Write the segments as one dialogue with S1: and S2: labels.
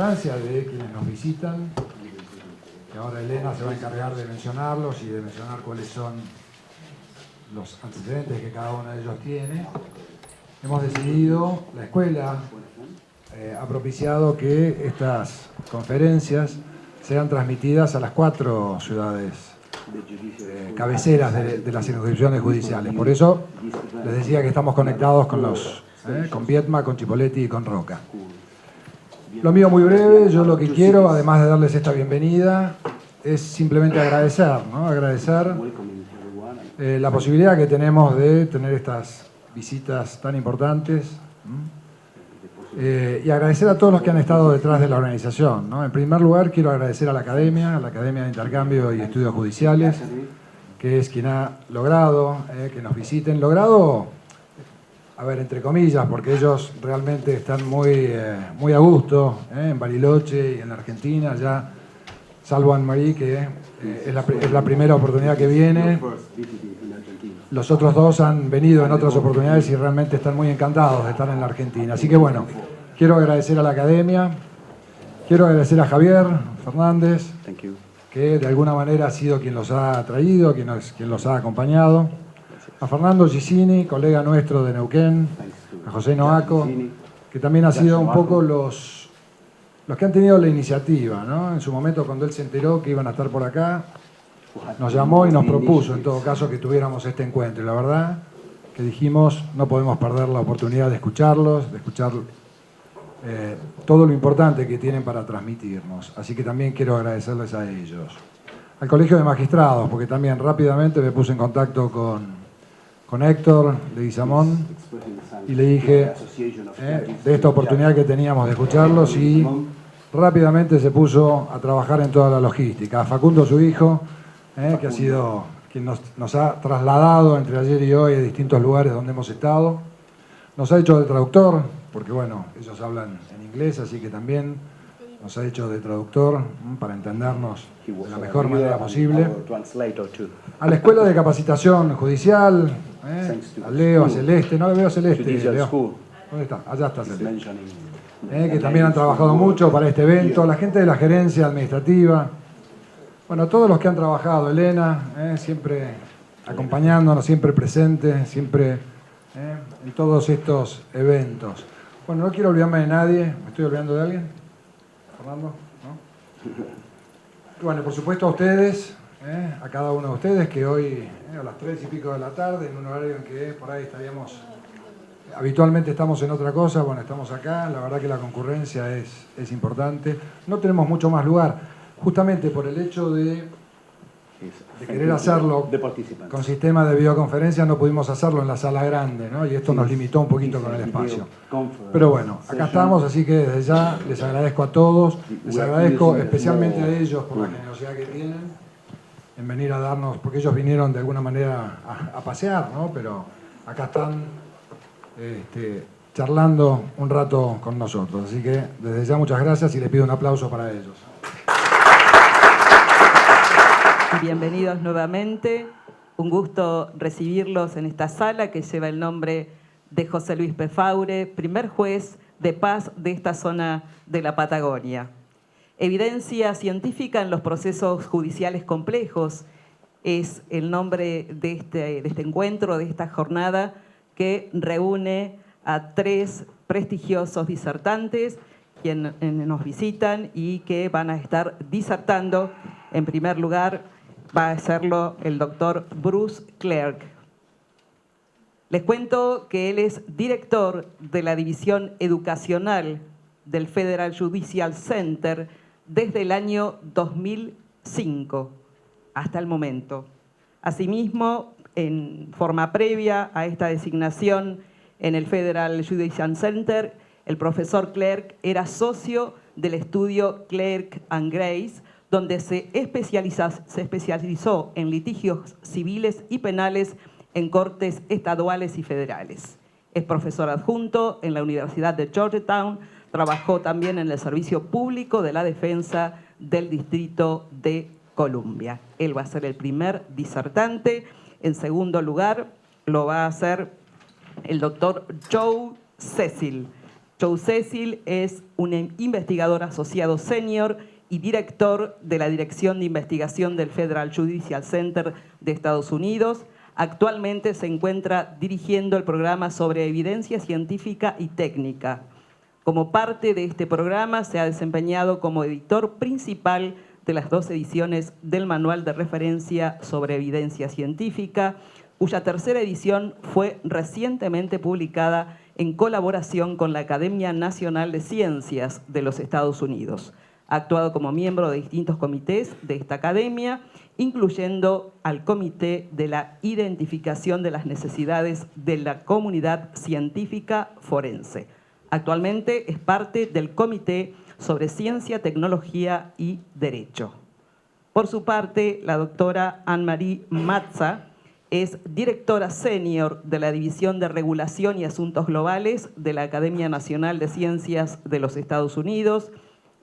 S1: importancia de quienes nos visitan, que ahora Elena se va a encargar de mencionarlos y de mencionar cuáles son los antecedentes que cada uno de ellos tiene. Hemos decidido, la escuela ha propiciado que estas conferencias sean transmitidas a las 4 ciudades cabeceras de las circunscripciones judiciales. Por eso les decía que estamos conectados con Viedma, con Chipoleti y con Roca. Lo mío muy breve, yo lo que quiero, además de darles esta bienvenida, es simplemente agradecer, ¿no? Agradecer la posibilidad que tenemos de tener estas visitas tan importantes, y agradecer a todos los que han estado detrás de la organización, ¿no? En primer lugar, quiero agradecer a la Academia de Intercambio y Estudios Judiciales, que es quien ha logrado que nos visiten. Logrado, a ver, entre comillas, porque ellos realmente están muy a gusto en Bariloche y en la Argentina, ya, salvo Anne-Marie, que es la primera oportunidad que viene. Los otros dos han venido en otras oportunidades y realmente están muy encantados de estar en la Argentina. Así que bueno, quiero agradecer a la Academia, quiero agradecer a Javier Fernández, que de alguna manera ha sido quien los ha traído, quien los ha acompañado, a Fernando Gicini, colega nuestro de Neuquén, a José Noaco, que también ha sido un poco los que han tenido la iniciativa, ¿no? En su momento, cuando él se enteró que iban a estar por acá, nos llamó y nos propuso, en todo caso, que tuviéramos este encuentro. Y la verdad que dijimos, no podemos perder la oportunidad de escucharlos, de escuchar todo lo importante que tienen para transmitirnos. Así que también quiero agradecerles a ellos. Al Colegio de Magistrados, porque también rápidamente me puse en contacto con Héctor Leguizamón y le dije de esta oportunidad que teníamos de escucharlos, y rápidamente se puso a trabajar en toda la logística. A Facundo, su hijo, que ha sido quien nos ha trasladado entre ayer y hoy a distintos lugares donde hemos estado. Nos ha hecho de traductor, porque bueno, ellos hablan en inglés, así que también nos ha hecho de traductor para entendernos de la mejor manera posible. A la Escuela de Capacitación Judicial, a Leo, a Celeste, no le veo a Celeste, Leo. ¿Dónde está? Allá está Celeste. Que también han trabajado mucho para este evento. La gente de la gerencia administrativa. Bueno, todos los que han trabajado, Elena, siempre acompañándonos, siempre presente, siempre en todos estos eventos. Bueno, no quiero olvidarme de nadie. ¿Me estoy olvidando de alguien? ¿Fernando? ¿No? Bueno, por supuesto a ustedes, a cada uno de ustedes, que hoy a las 3 y pico de la tarde, en un horario en que por ahí estaríamos, habitualmente estamos en otra cosa, bueno, estamos acá. La verdad que la concurrencia es importante. No tenemos mucho más lugar. Justamente por el hecho de querer hacerlo con sistema de videoconferencia, no pudimos hacerlo en la sala grande, ¿no? Y esto nos limitó un poquito con el espacio. Pero bueno, acá estamos, así que desde ya les agradezco a todos, les agradezco especialmente a ellos por la generosidad que tienen en venir a darnos, porque ellos vinieron de alguna manera a pasear, ¿no? Pero acá están charlando un rato con nosotros. Así que desde ya muchas gracias y les pido un aplauso para ellos.
S2: Bienvenidos nuevamente. Un gusto recibirlos en esta sala que lleva el nombre de José Luis Pefaure, primer juez de paz de esta zona de la Patagonia. Evidencia científica en los procesos judiciales complejos es el nombre de este encuentro, de esta jornada, que reúne a 3 prestigiosos disertantes quienes nos visitan y que van a estar disertando. En primer lugar, va a hacerlo el doctor Bruce Clerk. Les cuento que él es director de la División Educacional del Federal Judicial Center desde el año 2005 hasta el momento. Asimismo, en forma previa a esta designación en el Federal Judicial Center, el profesor Clerk era socio del estudio Clerk and Grace, donde se especializó en litigios civiles y penales en cortes estaduales y federales. Es profesor adjunto en la Universidad de Georgetown, trabajó también en el Servicio Público de la Defensa del Distrito de Columbia. Él va a ser el primer disertante. En segundo lugar, lo va a hacer el doctor Joe Cecil. Joe Cecil es un investigador asociado senior y director de la Dirección de Investigación del Federal Judicial Center de Estados Unidos. Actualmente se encuentra dirigiendo el programa sobre evidencia científica y técnica. Como parte de este programa se ha desempeñado como editor principal de las 2 ediciones del Manual de Referencia sobre Evidencia Científica, cuya tercera edición fue recientemente publicada en colaboración con la Academia Nacional de Ciencias de los Estados Unidos. Ha actuado como miembro de distintos comités de esta academia, incluyendo al Comité de la Identificación de las Necesidades de la Comunidad Científica Forense. Actualmente es parte del Comité sobre Ciencia, Tecnología y Derecho. Por su parte, la doctora Anne-Marie Mazza es directora senior de la División de Regulación y Asuntos Globales de la Academia Nacional de Ciencias de los Estados Unidos.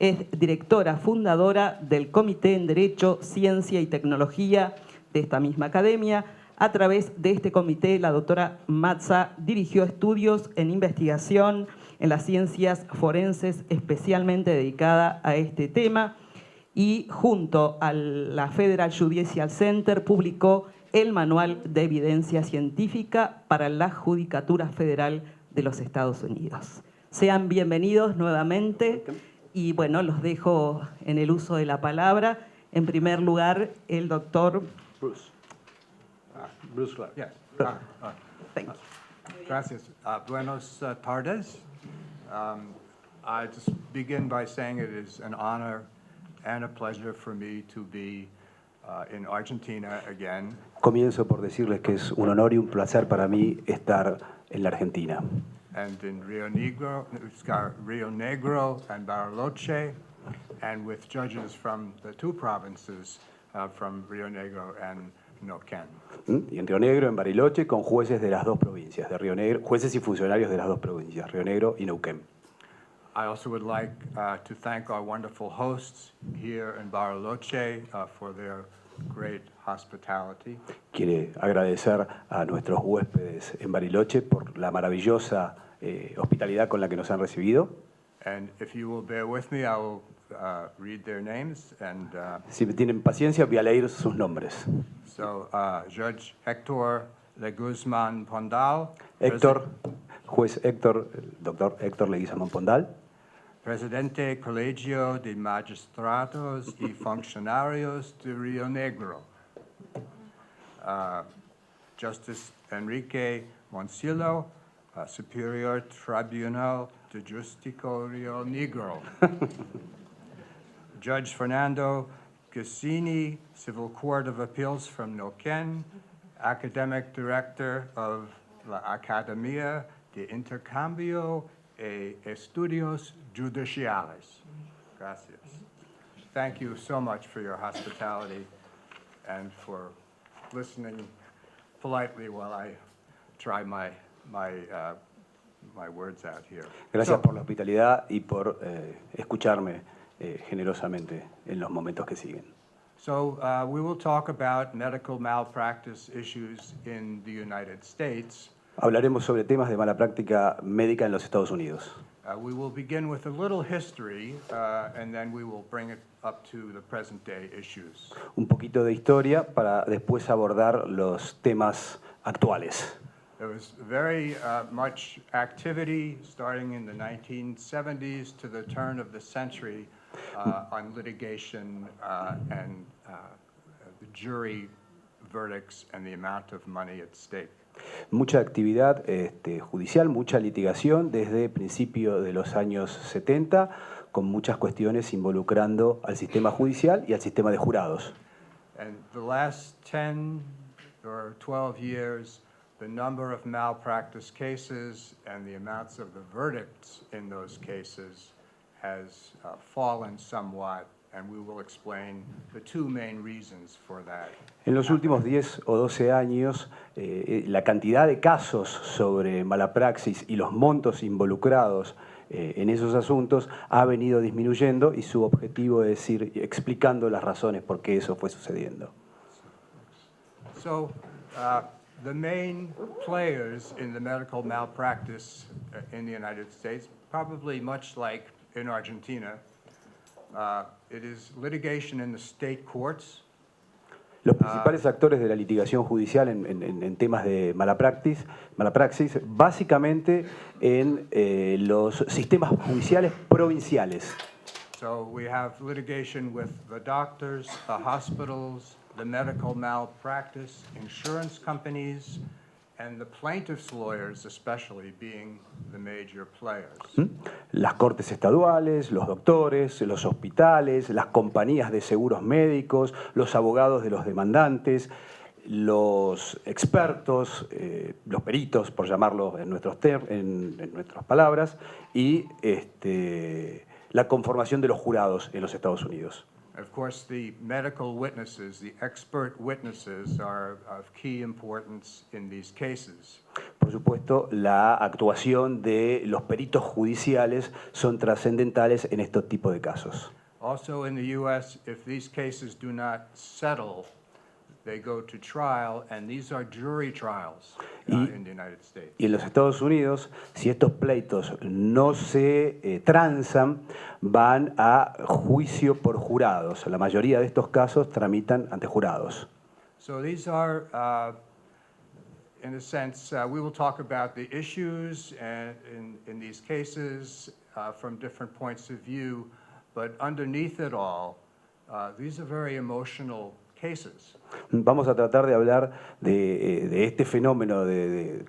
S2: Es directora fundadora del Comité en Derecho, Ciencia y Tecnología de esta misma academia. A través de este comité, la doctora Mazza dirigió estudios en investigación en las ciencias forenses especialmente dedicada a este tema y junto a la Federal Judicial Center publicó el Manual de Evidencia Científica para la Judicatura Federal de los Estados Unidos. Sean bienvenidos nuevamente y bueno, los dejo en el uso de la palabra. En primer lugar, el doctor
S3: Bruce. Bruce Clark, yes.
S2: Thank you.
S3: Gracias. Buenos tardes. I just begin by saying it is an honor and a pleasure for me to be in Argentina again.
S4: Comienzo por decirles que es un honor y un placer para mí estar en la Argentina.
S3: And in Rio Negro and Bariloche, and with judges from the 2 provinces, from Rio Negro and Neuquén.
S4: Y en Río Negro, en Bariloche, con jueces de las 2 provincias, de Río Negro, jueces y funcionarios de las 2 provincias, Río Negro y Neuquén.
S3: I also would like to thank our wonderful hosts here in Bariloche for their great hospitality.
S4: Quiere agradecer a nuestros huéspedes en Bariloche por la maravillosa hospitalidad con la que nos han recibido.
S3: And if you will bear with me, I will read their names. And
S4: Si me tienen paciencia, voy a leer sus nombres.
S3: so, Judge Héctor Leguizamón Pondal,
S4: Juez Héctor, doctor Héctor Leguizamón Pondal,
S3: Presidente Colegio de Magistrados y Funcionarios de Río Negro, Justice Enrique Moncillo, Superior Tribunal de Justicia Río Negro, Judge Fernando Cassini, Civil Court of Appeals from Neuquén, Academic Director of la Academia de Intercambio e Estudios Judiciales. Gracias. Thank you so much for your hospitality and for listening politely while I try my words out here.
S4: gracias
S3: So,
S4: por la hospitalidad y por escucharme generosamente en los momentos que siguen.
S3: So we will talk about medical malpractice issues in the United States.
S4: Hablaremos sobre temas de mala práctica médica en los Estados Unidos.
S3: We will begin with a little history, and then we will bring it up to the present day issues.
S4: Un poquito de historia para después abordar los temas actuales.
S3: There was very much activity starting in the 1970s to the turn of the century on litigation and the jury verdicts and the amount of money at stake.
S4: Mucha actividad judicial, mucha litigación desde principio de los años 70, con muchas cuestiones involucrando al sistema judicial y al sistema de jurados.
S3: And the last 10 or 12 years, the number of malpractice cases and the amounts of the verdicts in those cases has fallen somewhat, and we will explain the 2 main reasons for that.
S4: En los últimos 10 o 12 años, la cantidad de casos sobre mala praxis y los montos involucrados en esos asuntos ha venido disminuyendo y su objetivo es ir explicando las razones por qué eso fue sucediendo.
S3: So, the main players in the medical malpractice in the United States, probably much like in Argentina. It is litigation in the state courts.
S4: Los principales actores de la litigación judicial en temas de mala praxis, básicamente en los sistemas judiciales provinciales.
S3: So we have litigation with the doctors, the hospitals, the medical malpractice, insurance companies, and the plaintiff's lawyers especially being the major players.
S4: Las cortes estaduales, los doctores, los hospitales, las compañías de seguros médicos, los abogados de los demandantes, los expertos, los peritos, por llamarlo en nuestras palabras, y la conformación de los jurados en los Estados Unidos.
S3: Of course, the medical witnesses, the expert witnesses, are of key importance in these cases.
S4: Por supuesto, la actuación de los peritos judiciales son trascendentales en estos tipos de casos.
S3: Also in the U.S., if these cases do not settle, they go to trial, and these are jury trials in the United States.
S4: Y en los Estados Unidos, si estos pleitos no se transan, van a juicio por jurados. La mayoría de estos casos tramitan ante jurados.
S3: So these are, in a sense, we will talk about the issues in these cases from different points of view, but underneath it all, these are very emotional cases.
S4: Vamos a tratar de hablar de este fenómeno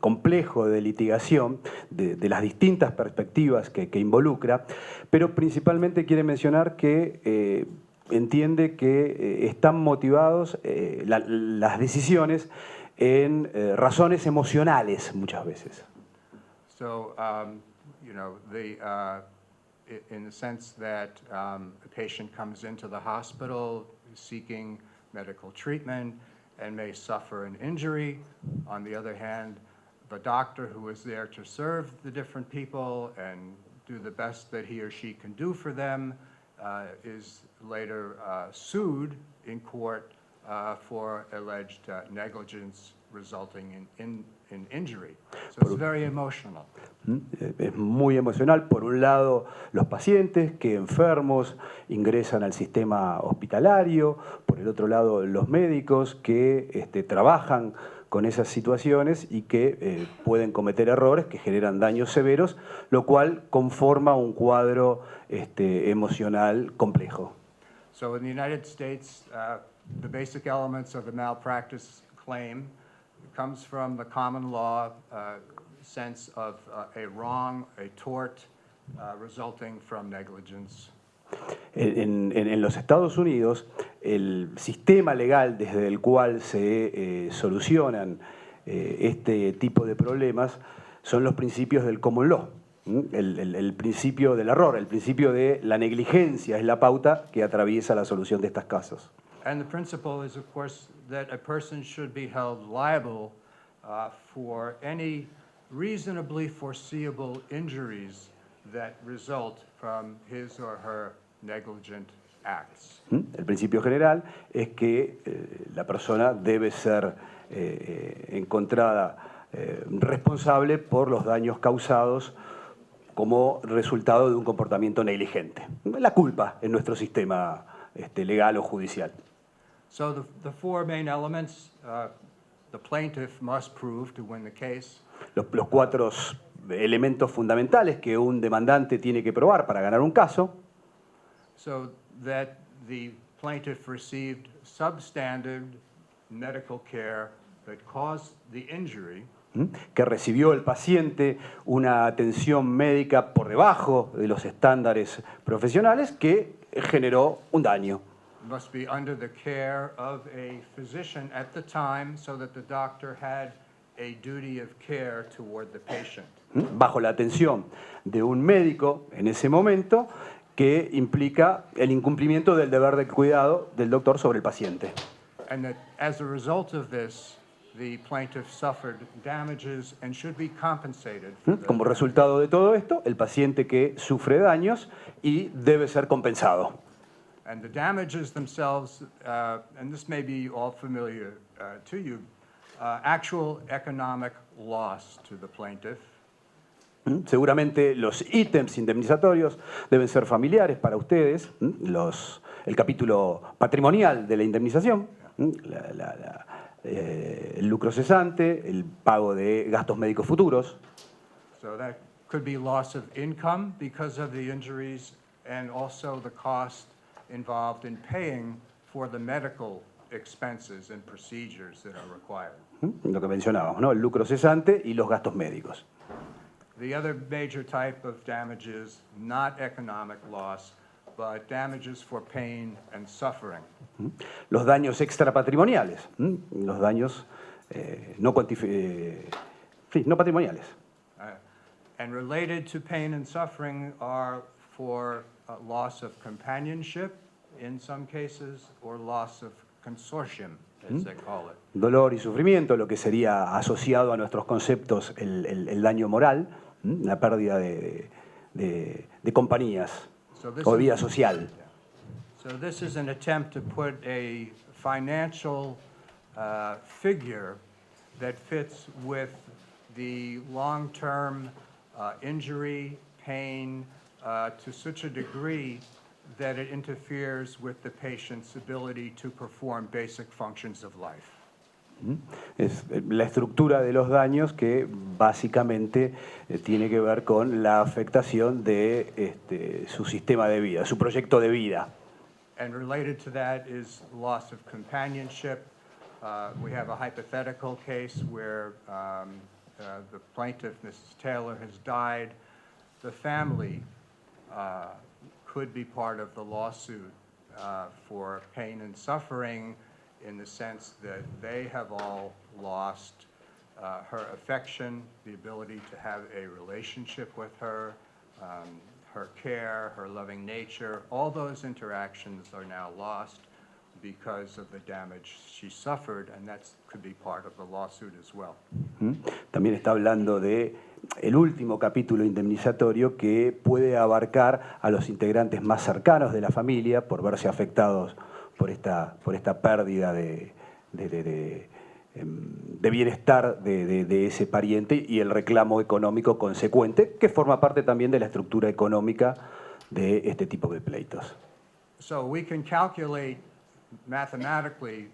S4: complejo de litigación, de las distintas perspectivas que involucra, pero principalmente quiere mencionar que entiende que están motivados las decisiones en razones emocionales muchas veces.
S3: So, you know, in the sense that a patient comes into the hospital seeking medical treatment and may suffer an injury. On the other hand, the doctor who is there to serve the different people and do the best that he or she can do for them is later sued in court for alleged negligence resulting in injury. So it's very emotional.
S4: Es muy emocional. Por un lado, los pacientes que enfermos ingresan al sistema hospitalario. Por el otro lado, los médicos que trabajan con esas situaciones y que pueden cometer errores que generan daños severos, lo cual conforma un cuadro emocional complejo.
S3: So in the United States, the basic elements of the malpractice claim comes from the common law sense of a wrong, a tort resulting from negligence.
S4: En los Estados Unidos, el sistema legal desde el cual se solucionan este tipo de problemas son los principios del common law. El principio del error, el principio de la negligencia es la pauta que atraviesa la solución de estos casos.
S3: And the principle is, of course, that a person should be held liable for any reasonably foreseeable injuries that result from his or her negligent acts.
S4: El principio general es que la persona debe ser encontrada responsable por los daños causados como resultado de un comportamiento negligente. La culpa en nuestro sistema legal o judicial.
S3: So the four main elements, the plaintiff must prove to win the case.
S4: Los cuatro elementos fundamentales que un demandante tiene que probar para ganar un caso.
S3: So that the plaintiff received substandard medical care that caused the injury.
S4: Que recibió el paciente una atención médica por debajo de los estándares profesionales que generó un daño.
S3: Must be under the care of a physician at the time so that the doctor had a duty of care toward the patient.
S4: Bajo la atención de un médico en ese momento que implica el incumplimiento del deber de cuidado del doctor sobre el paciente.
S3: And that as a result of this, the plaintiff suffered damages and should be compensated for those.
S4: Como resultado de todo esto, el paciente que sufre daños y debe ser compensado.
S3: And the damages themselves, and this may be all familiar to you, actual economic loss to the plaintiff
S4: Seguramente los ítems indemnizatorios deben ser familiares para ustedes, el capítulo patrimonial de la indemnización, el lucro cesante, el pago de gastos médicos futuros.
S3: So that could be loss of income because of the injuries and also the cost involved in paying for the medical expenses and procedures that are required.
S4: Lo que mencionábamos, ¿no? El lucro cesante y los gastos médicos.
S3: The other major type of damage is not economic loss, but damages for pain and suffering.
S4: Los daños extrapatrimoniales, los daños no patrimoniales.
S3: And related to pain and suffering are for loss of companionship in some cases or loss of consortium, as they call it.
S4: Dolor y sufrimiento, lo que sería asociado a nuestros conceptos el daño moral, la pérdida de compañías o de vida social.
S3: So this is an attempt to put a financial figure that fits with the long-term injury, pain, to such a degree that it interferes with the patient's ability to perform basic functions of life.
S4: Es la estructura de los daños que básicamente tiene que ver con la afectación de su sistema de vida, su proyecto de vida.
S3: And related to that is loss of companionship. We have a hypothetical case where the plaintiff, Mrs. Taylor, has died. The family could be part of the lawsuit for pain and suffering in the sense that they have all lost her affection, the ability to have a relationship with her, her care, her loving nature. All those interactions are now lost because of the damage she suffered, and that could be part of the lawsuit as well.
S4: También está hablando de el último capítulo indemnizatorio que puede abarcar a los integrantes más cercanos de la familia por verse afectados por esta pérdida de bienestar de ese pariente y el reclamo económico consecuente, que forma parte también de la estructura económica de este tipo de pleitos.
S3: So we can calculate mathematically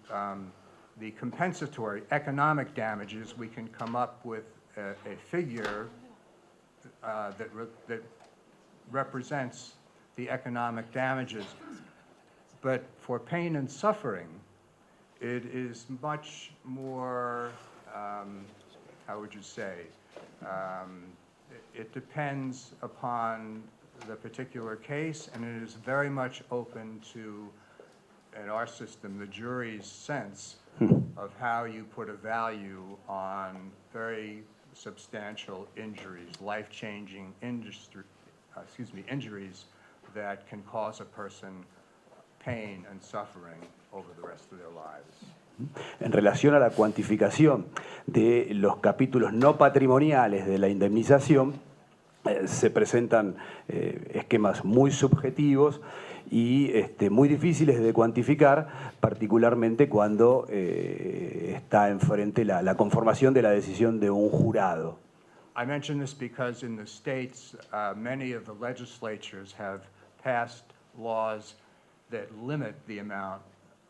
S3: the compensatory economic damages. We can come up with a figure that represents the economic damages. But for pain and suffering, it is much more, how would you say, it depends upon the particular case, and it is very much open to, in our system, the jury's sense of how you put a value on very substantial injuries, life-changing injuries that can cause a person pain and suffering over the rest of their lives.
S4: En relación a la cuantificación de los capítulos no patrimoniales de la indemnización, se presentan esquemas muy subjetivos y muy difíciles de cuantificar, particularmente cuando está enfrente la conformación de la decisión de un jurado.
S3: I mention this because in the States, many of the legislatures have passed laws that limit the amount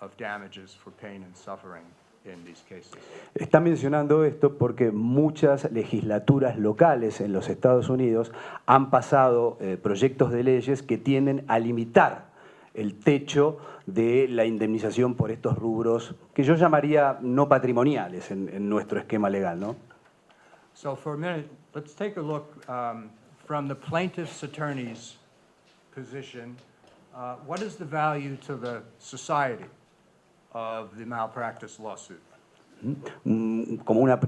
S3: of damages for pain and suffering in these cases.
S4: Está mencionando esto porque muchas legislaturas locales en los Estados Unidos han pasado proyectos de leyes que tienden a limitar el techo de la indemnización por estos rubros que yo llamaría no patrimoniales en nuestro esquema legal, ¿no?
S3: So for a minute, let's take a look from the plaintiff's attorney's position. What is the value to the society of the malpractice lawsuit?
S4: Como un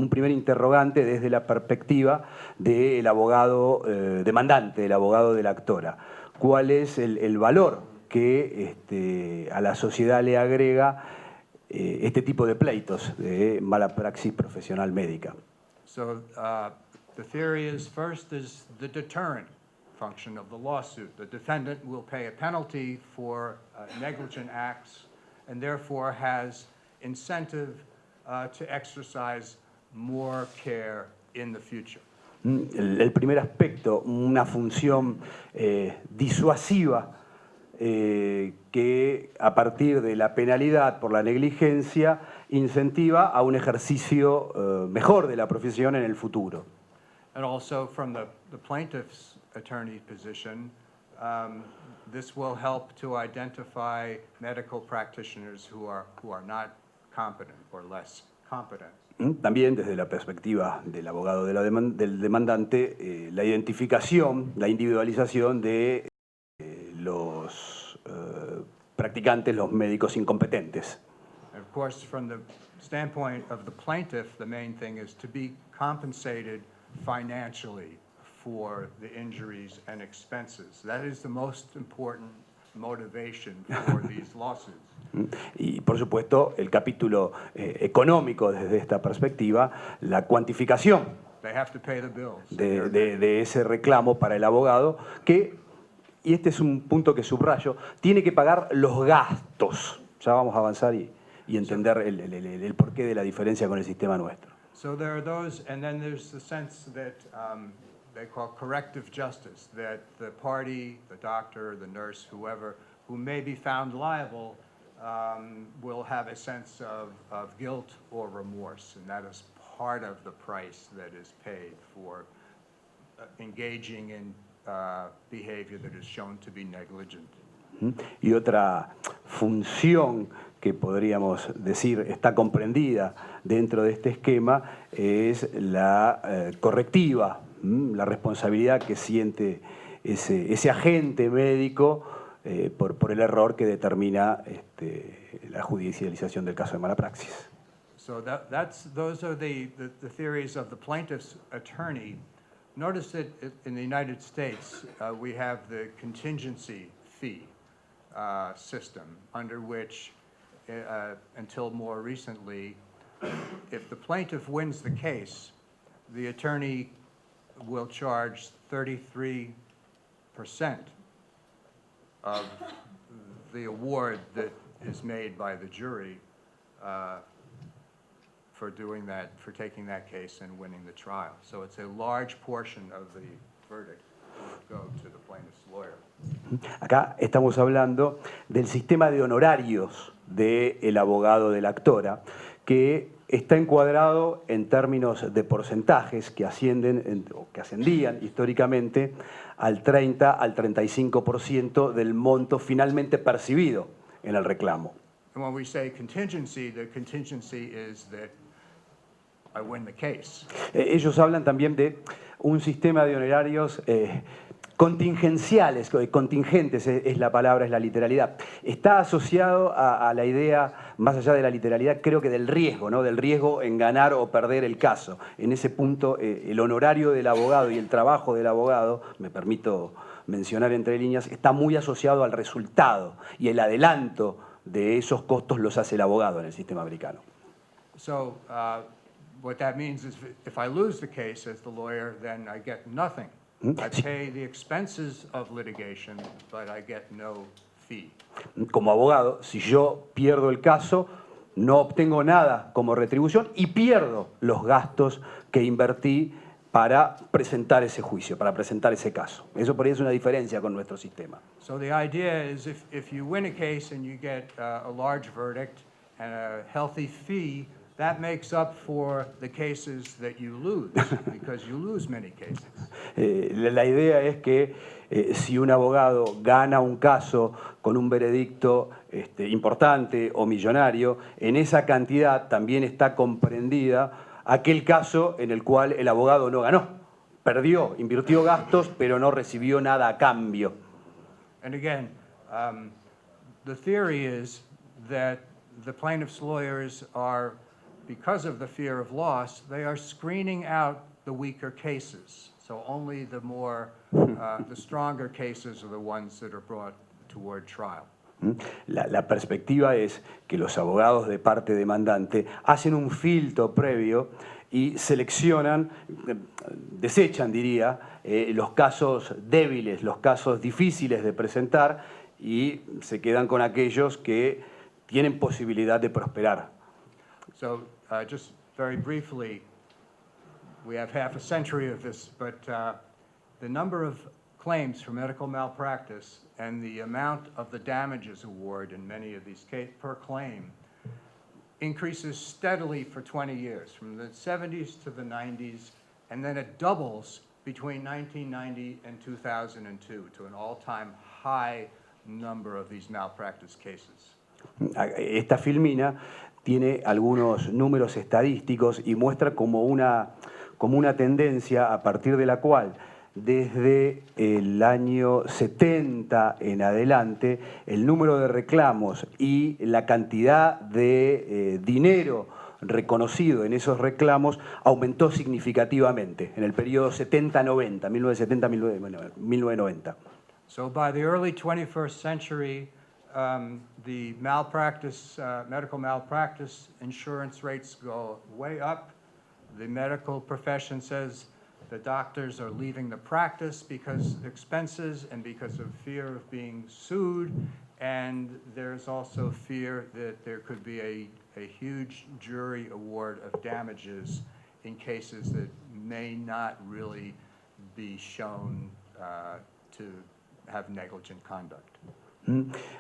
S4: primer interrogante desde la perspectiva del abogado demandante, del abogado de la actora. ¿Cuál es el valor que a la sociedad le agrega este tipo de pleitos de mala praxis profesional médica?
S3: So the theory is first is the deterrent function of the lawsuit. The defendant will pay a penalty for negligent acts and therefore has incentive to exercise more care in the future.
S4: El primer aspecto, una función disuasiva que a partir de la penalidad por la negligencia incentiva a un ejercicio mejor de la profesión en el futuro.
S3: And also from the plaintiff's attorney position, this will help to identify medical practitioners who are not competent or less competent.
S4: También desde la perspectiva del abogado del demandante, la identificación, la individualización de los practicantes, los médicos incompetentes.
S3: And of course, from the standpoint of the plaintiff, the main thing is to be compensated financially for the injuries and expenses. That is the most important motivation for these lawsuits.
S4: Y por supuesto, el capítulo económico desde esta perspectiva, la cuantificación
S3: They have to pay the bills.
S4: de ese reclamo para el abogado que, y este es un punto que subrayo, tiene que pagar los gastos. Ya vamos a avanzar y entender el porqué de la diferencia con el sistema nuestro.
S3: So there are those, and then there's the sense that they call corrective justice, that the party, the doctor, the nurse, whoever, who may be found liable, will have a sense of guilt or remorse, and that is part of the price that is paid for engaging in behavior that is shown to be negligent.
S4: Y otra función que podríamos decir está comprendida dentro de este esquema es la correctiva, la responsabilidad que siente ese agente médico por el error que determina la judicialización del caso de mala praxis.
S3: So those are the theories of the plaintiff's attorney. Notice that in the United States, we have the contingency fee system, under which, until more recently, if the plaintiff wins the case, the attorney will charge 33% of the award that is made by the jury for doing that, for taking that case and winning the trial. So it's a large portion of the verdict will go to the plaintiff's lawyer.
S4: Acá estamos hablando del sistema de honorarios del abogado de la actora, que está encuadrado en términos de porcentajes que ascienden o que ascendían históricamente al 30 al 35% del monto finalmente percibido en el reclamo.
S3: And when we say contingency, the contingency is that I win the case.
S4: Ellos hablan también de un sistema de honorarios contingenciales, contingentes es la palabra, es la literalidad. Está asociado a la idea, más allá de la literalidad, creo que del riesgo, ¿no? Del riesgo en ganar o perder el caso. En ese punto, el honorario del abogado y el trabajo del abogado, me permito mencionar entre líneas, está muy asociado al resultado, y el adelanto de esos costos los hace el abogado en el sistema americano.
S3: So what that means is if I lose the case as the lawyer, then I get nothing. I pay the expenses of litigation, but I get no fee.
S4: Como abogado, si yo pierdo el caso, no obtengo nada como retribución y pierdo los gastos que invertí para presentar ese juicio, para presentar ese caso. Eso por ahí es una diferencia con nuestro sistema.
S3: So the idea is if you win a case and you get a large verdict and a healthy fee, that makes up for the cases that you lose, because you lose many cases.
S4: La idea es que si un abogado gana un caso con un veredicto importante o millonario, en esa cantidad también está comprendida aquel caso en el cual el abogado no ganó. Perdió, invirtió gastos, pero no recibió nada a cambio.
S3: And again, the theory is that the plaintiff's lawyers are, because of the fear of loss, they are screening out the weaker cases. So only the stronger cases are the ones that are brought toward trial.
S4: La perspectiva es que los abogados de parte demandante hacen un filtro previo y seleccionan, desechan, diría, los casos débiles, los casos difíciles de presentar y se quedan con aquellos que tienen posibilidad de prosperar.
S3: So just very briefly, we have half a century of this, but the number of claims for medical malpractice and the amount of the damages award in many of these cases per claim increases steadily for 20 years, from the 70s to the 90s, and then it doubles between 1990 and 2002 to an all-time high number of these malpractice cases.
S4: Esta filmina tiene algunos números estadísticos y muestra como una tendencia a partir de la cual desde el año 70 en adelante el número de reclamos y la cantidad de dinero reconocido en esos reclamos aumentó significativamente en el periodo 70-90, 1970-1990.
S3: So by the early 21st century, the malpractice, medical malpractice insurance rates go way up. The medical profession says the doctors are leaving the practice because of expenses and because of fear of being sued. And there's also fear that there could be a huge jury award of damages in cases that may not really be shown to have negligent conduct.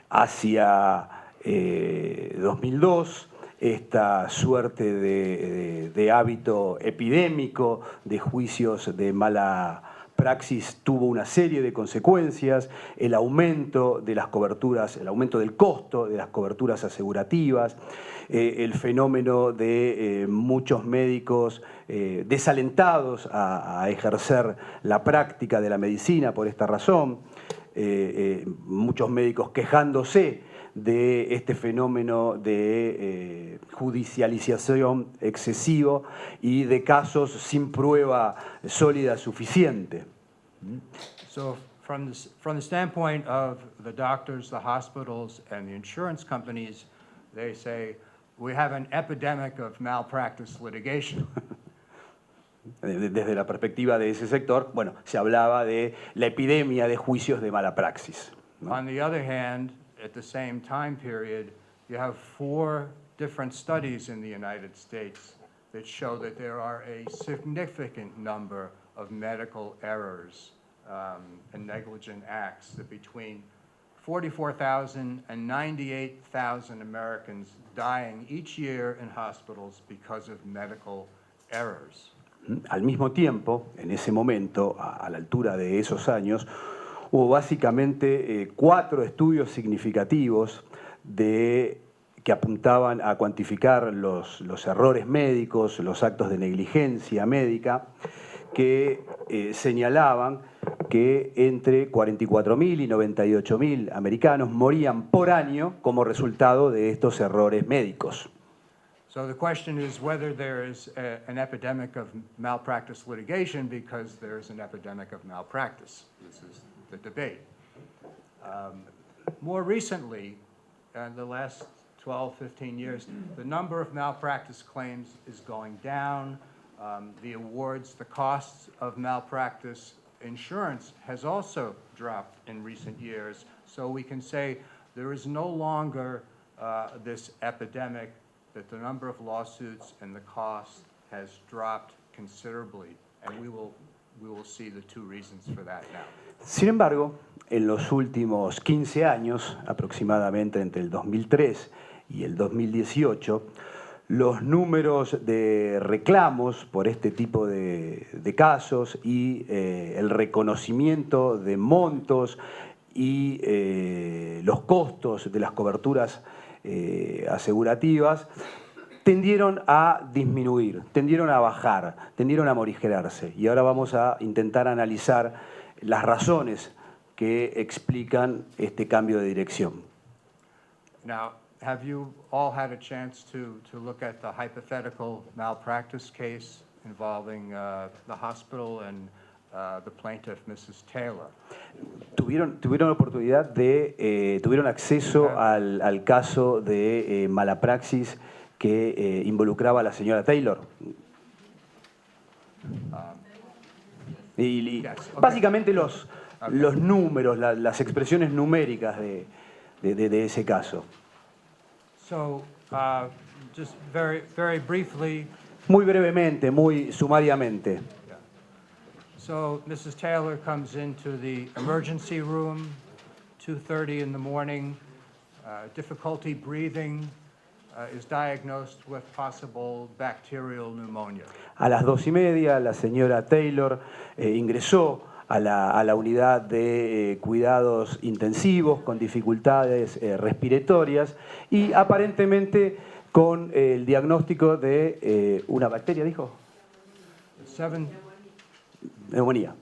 S4: Hacia 2002, esta suerte de hábito epidémico de juicios de mala praxis tuvo una serie de consecuencias: el aumento de las coberturas, el aumento del costo de las coberturas asegurativas, el fenómeno de muchos médicos desalentados a ejercer la práctica de la medicina por esta razón, muchos médicos quejándose de este fenómeno de judicialización excesivo y de casos sin prueba sólida suficiente.
S3: So from the standpoint of the doctors, the hospitals, and the insurance companies, they say, we have an epidemic of malpractice litigation.
S4: Desde la perspectiva de ese sector, bueno, se hablaba de la epidemia de juicios de mala praxis, ¿no?
S3: On the other hand, at the same time period, you have 4 different studies in the United States that show that there are a significant number of medical errors and negligent acts, that between 44,000 and 98,000 Americans dying each year in hospitals because of medical errors.
S4: Al mismo tiempo, en ese momento, a la altura de esos años, hubo básicamente 4 estudios significativos que apuntaban a cuantificar los errores médicos, los actos de negligencia médica, que señalaban que entre 44.000 y 98.000 americanos morían por año como resultado de estos errores médicos.
S3: So the question is whether there is an epidemic of malpractice litigation because there is an epidemic of malpractice. This is the debate. More recently, in the last 12, 15 years, the number of malpractice claims is going down. The awards, the costs of malpractice insurance has also dropped in recent years. So we can say there is no longer this epidemic, that the number of lawsuits and the cost has dropped considerably. And we will see the 2 reasons for that now.
S4: Sin embargo, en los últimos 15 años, aproximadamente entre el 2003 y el 2018, los números de reclamos por este tipo de casos y el reconocimiento de montos y los costos de las coberturas asegurativas tendieron a disminuir, tendieron a bajar, tendieron a morigerarse. Y ahora vamos a intentar analizar las razones que explican este cambio de dirección.
S3: Now, have you all had a chance to look at the hypothetical malpractice case involving the hospital and the plaintiff, Mrs. Taylor?
S4: ¿Tuvieron oportunidad de, tuvieron acceso al caso de mala praxis que involucraba a la señora Taylor? Y
S3: Yes, okay.
S4: básicamente los números, las expresiones numéricas de ese caso.
S3: So, just very, very briefly,
S4: Muy brevemente, muy sumariamente.
S3: So Mrs. Taylor comes into the emergency room, 2:30 in the morning, difficulty breathing, is diagnosed with possible bacterial pneumonia.
S4: A las 2:30 la señora Taylor ingresó a la unidad de cuidados intensivos con dificultades respiratorias y aparentemente con el diagnóstico de una bacteria, dijo, neumonía.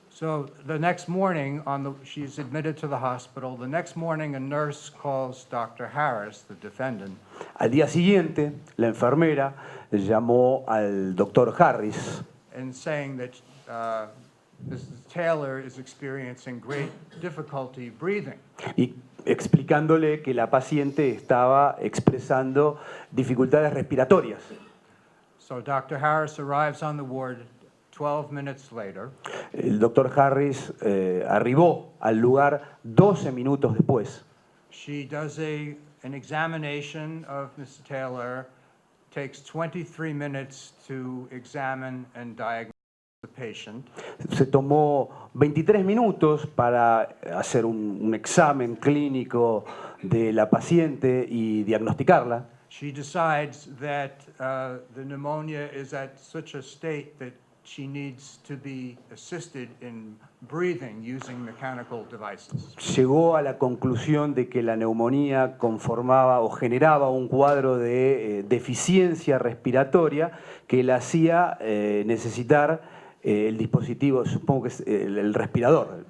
S3: So the next morning, she's admitted to the hospital. The next morning, a nurse calls Dr. Harris, the defendant.
S4: Al día siguiente, la enfermera llamó al doctor Harris
S3: And saying that Mrs. Taylor is experiencing great difficulty breathing.
S4: y explicándole que la paciente estaba expresando dificultades respiratorias.
S3: So Dr. Harris arrives on the ward 12 minutes later.
S4: El doctor Harris arribó al lugar 12 minutos después.
S3: She does an examination of Mrs. Taylor, takes 23 minutes to examine and diagnose the patient.
S4: Se tomó 23 minutos para hacer un examen clínico de la paciente y diagnosticarla.
S3: She decides that the pneumonia is at such a state that she needs to be assisted in breathing using mechanical devices.
S4: Llegó a la conclusión de que la neumonía conformaba o generaba un cuadro de deficiencia respiratoria que la hacía necesitar el dispositivo, supongo que es el respirador,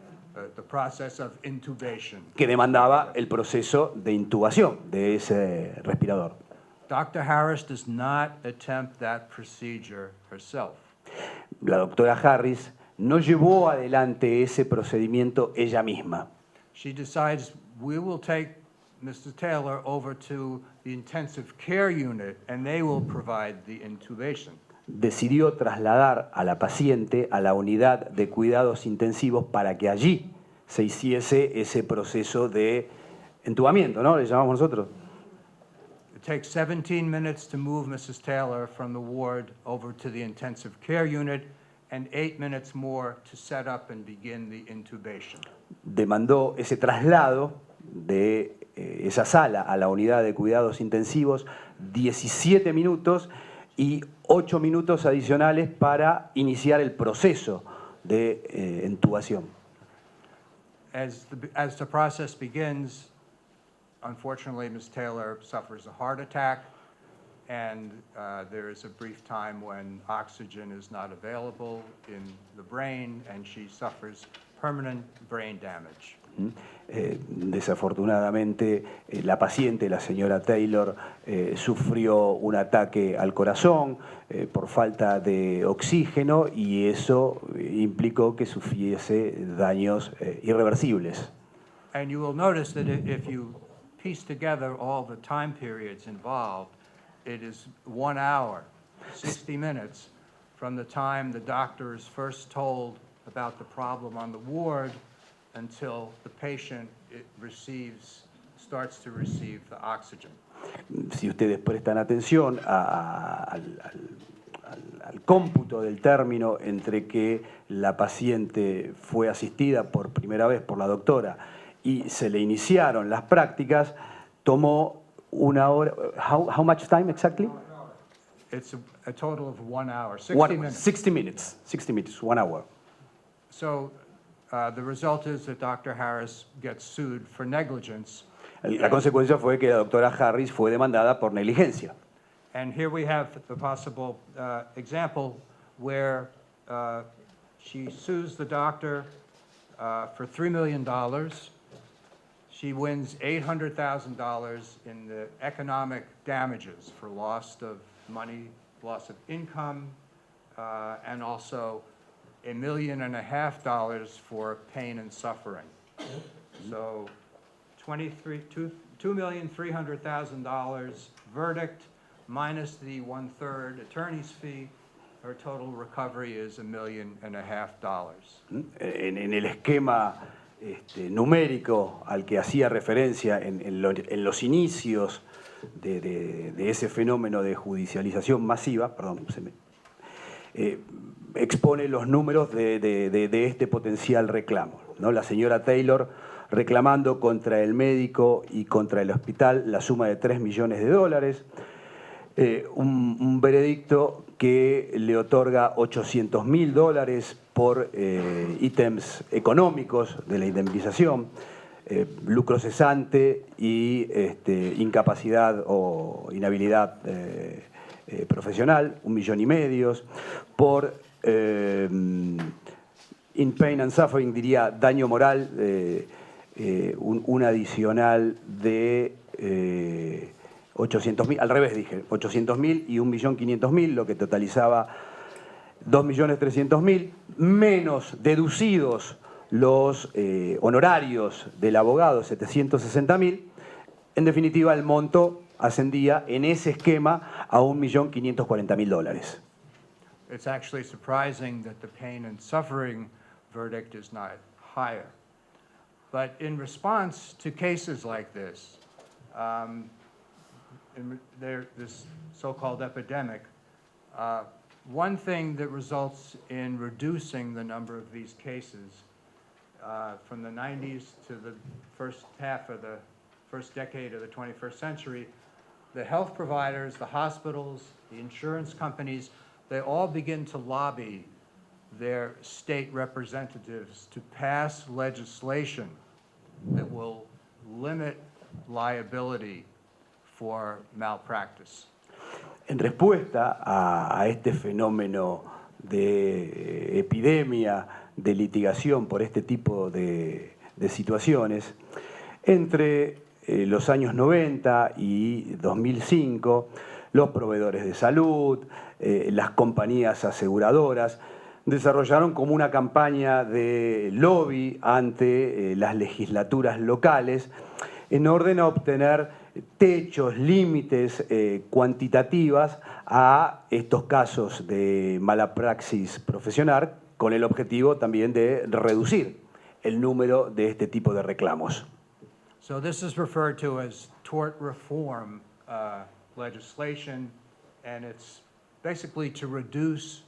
S3: The process of intubation.
S4: que demandaba el proceso de intubación de ese respirador.
S3: Dr. Harris does not attempt that procedure herself.
S4: La doctora Harris no llevó adelante ese procedimiento ella misma.
S3: She decides, we will take Mrs. Taylor over to the intensive care unit and they will provide the intubation.
S4: Decidió trasladar a la paciente a la unidad de cuidados intensivos para que allí se hiciese ese proceso de entubamiento, ¿no? Le llamamos nosotros.
S3: It takes 17 minutes to move Mrs. Taylor from the ward over to the intensive care unit and 8 minutes more to set up and begin the intubation.
S4: Demandó ese traslado de esa sala a la unidad de cuidados intensivos 17 minutos y 8 minutos adicionales para iniciar el proceso de intubación.
S3: As the process begins, unfortunately, Ms. Taylor suffers a heart attack, and there is a brief time when oxygen is not available in the brain, and she suffers permanent brain damage.
S4: Desafortunadamente, la paciente, la señora Taylor, sufrió un ataque al corazón por falta de oxígeno y eso implicó que sufriese daños irreversibles.
S3: And you will notice that if you piece together all the time periods involved, it is 1 hour, 60 minutes, from the time the doctor is first told about the problem on the ward until the patient starts to receive the oxygen.
S4: Si ustedes prestan atención al cómputo del término entre que la paciente fue asistida por primera vez por la doctora y se le iniciaron las prácticas, tomó 1 hora. How much time exactly?
S3: It's a total of 1 hour,
S4: 60 minutes. 60 minutes, 1 hour.
S3: So the result is that Dr. Harris gets sued for negligence.
S4: La consecuencia fue que la doctora Harris fue demandada por negligencia.
S3: And here we have the possible example where she sues the doctor for $3 million. She wins $800,000 in the economic damages for loss of money, loss of income, and also $1.5 million for pain and suffering. So $2,300,000 verdict minus the 1/3 attorney's fee. Her total recovery is $1.5 million.
S4: En el esquema numérico al que hacía referencia en los inicios de ese fenómeno de judicialización masiva, expone los números de este potencial reclamo, ¿no? La señora Taylor reclamando contra el médico y contra el hospital la suma de $3 millones, un veredicto que le otorga $800.000 por ítems económicos de la indemnización, lucro cesante y incapacidad o inhabilidad profesional, $1,5 millones, por in pain and suffering, diría daño moral, un adicional de 800.000, al revés dije, 800.000 y 1.500.000, lo que totalizaba 2.300.000, menos deducidos los honorarios del abogado, 760.000. En definitiva, el monto ascendía en ese esquema a $1.540.000.
S3: It's actually surprising that the pain and suffering verdict is not higher. But in response to cases like this, this so-called epidemic, one thing that results in reducing the number of these cases from the 90s to the first decade of the 21st century, the health providers, the hospitals, the insurance companies, they all begin to lobby their state representatives to pass legislation that will limit liability for malpractice.
S4: En respuesta a este fenómeno de epidemia, de litigación por este tipo de situaciones, entre los años 90 y 2005, los proveedores de salud, las compañías aseguradoras, desarrollaron como una campaña de lobby ante las legislaturas locales en orden a obtener techos, límites cuantitativas a estos casos de mala praxis profesional, con el objetivo también de reducir el número de este tipo de reclamos.
S3: So this is referred to as tort reform legislation, and it's basically to reduce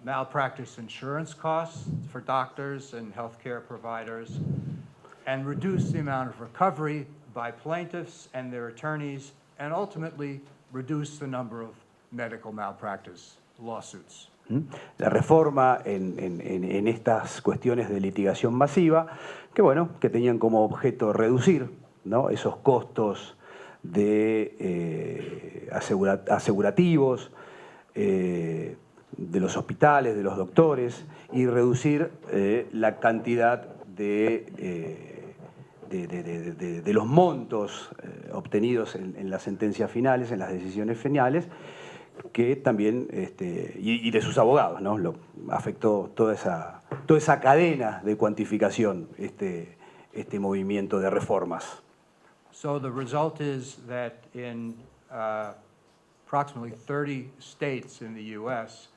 S3: malpractice insurance costs for doctors and healthcare providers, and reduce the amount of recovery by plaintiffs and their attorneys, and ultimately reduce the number of medical malpractice lawsuits.
S4: La reforma en estas cuestiones de litigación masiva, que tenían como objeto reducir, ¿no?, esos costos de asegurativos, de los hospitales, de los doctores, y reducir la cantidad de los montos obtenidos en las sentencias finales, en las decisiones finales, que también, y de sus abogados, ¿no? Afectó toda esa cadena de cuantificación, este movimiento de reformas.
S3: So the result is that in approximately 30 states in the U.S.,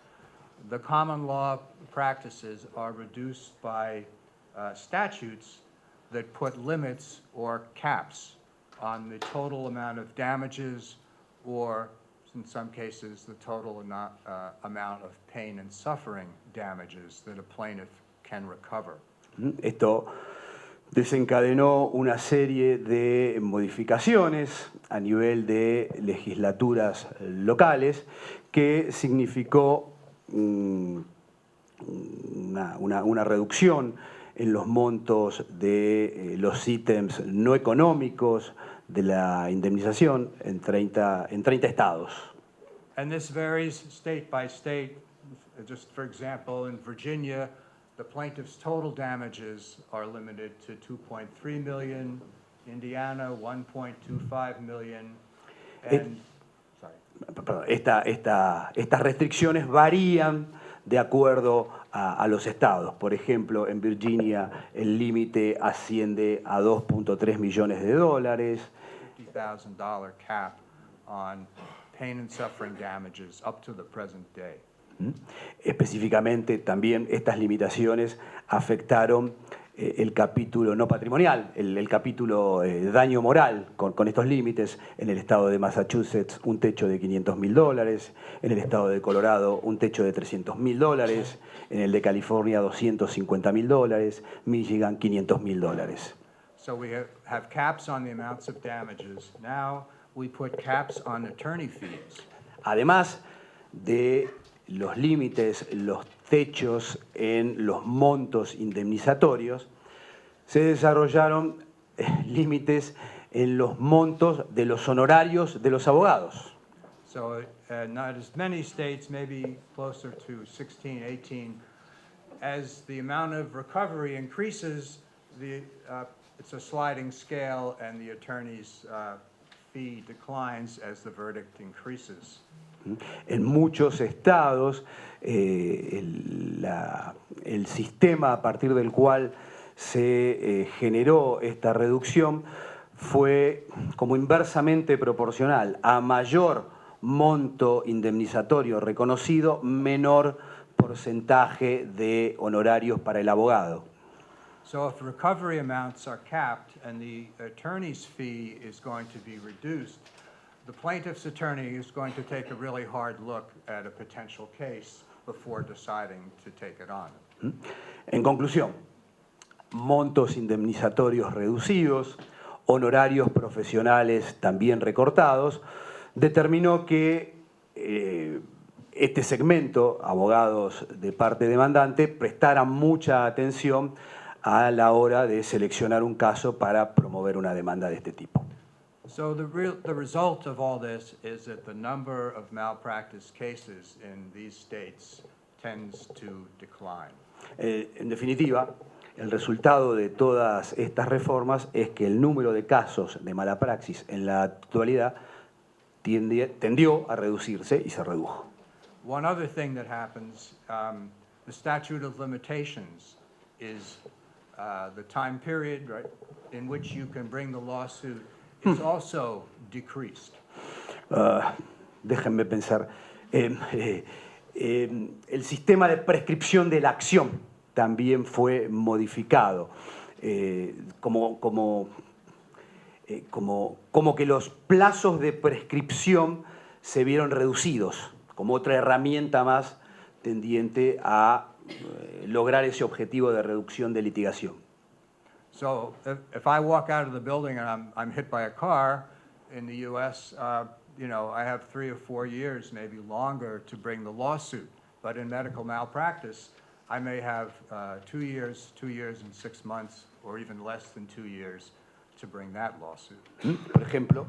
S3: the common law practices are reduced by statutes that put limits or caps on the total amount of damages, or in some cases, the total amount of pain and suffering damages that a plaintiff can recover.
S4: Esto desencadenó una serie de modificaciones a nivel de legislaturas locales que significó una reducción en los montos de los ítems no económicos de la indemnización en 30 estados.
S3: And this varies state by state. Just for example, in Virginia, the plaintiff's total damages are limited to $2.3 million, Indiana, $1.25 million, and
S4: Estas restricciones varían de acuerdo a los estados. Por ejemplo, en Virginia el límite asciende a $2.3 millones.
S3: $50,000 cap on pain and suffering damages up to the present day.
S4: Específicamente también estas limitaciones afectaron el capítulo no patrimonial, el capítulo daño moral con estos límites. En el estado de Massachusetts un techo de $500.000, en el estado de Colorado un techo de $300.000, en el de California $250.000, Michigan $500.000.
S3: So we have caps on the amounts of damages. Now we put caps on attorney fees.
S4: Además de los límites, los techos en los montos indemnizatorios, se desarrollaron límites en los montos de los honorarios de los abogados.
S3: So not as many states, maybe closer to 16, 18, as the amount of recovery increases, it's a sliding scale and the attorney's fee declines as the verdict increases.
S4: En muchos estados, el sistema a partir del cual se generó esta reducción fue como inversamente proporcional. A mayor monto indemnizatorio reconocido, menor porcentaje de honorarios para el abogado.
S3: So if recovery amounts are capped and the attorney's fee is going to be reduced, the plaintiff's attorney is going to take a really hard look at a potential case before deciding to take it on.
S4: En conclusión, montos indemnizatorios reducidos, honorarios profesionales también recortados, determinó que este segmento, abogados de parte demandante, prestaran mucha atención a la hora de seleccionar un caso para promover una demanda de este tipo.
S3: So the result of all this is that the number of malpractice cases in these states tends to decline.
S4: En definitiva, el resultado de todas estas reformas es que el número de casos de mala praxis en la actualidad tendió a reducirse y se redujo.
S3: One other thing that happens, the statute of limitations is the time period, right, in which you can bring the lawsuit is also decreased.
S4: Déjenme pensar. El sistema de prescripción de la acción también fue modificado. Como que los plazos de prescripción se vieron reducidos, como otra herramienta más tendiente a lograr ese objetivo de reducción de litigación.
S3: So if I walk out of the building and I'm hit by a car in the U.S., I have 3 or 4 years, maybe longer, to bring the lawsuit. But in medical malpractice, I may have 2 years, 2 years and 6 months, or even less than 2 years to bring that lawsuit.
S4: Por ejemplo,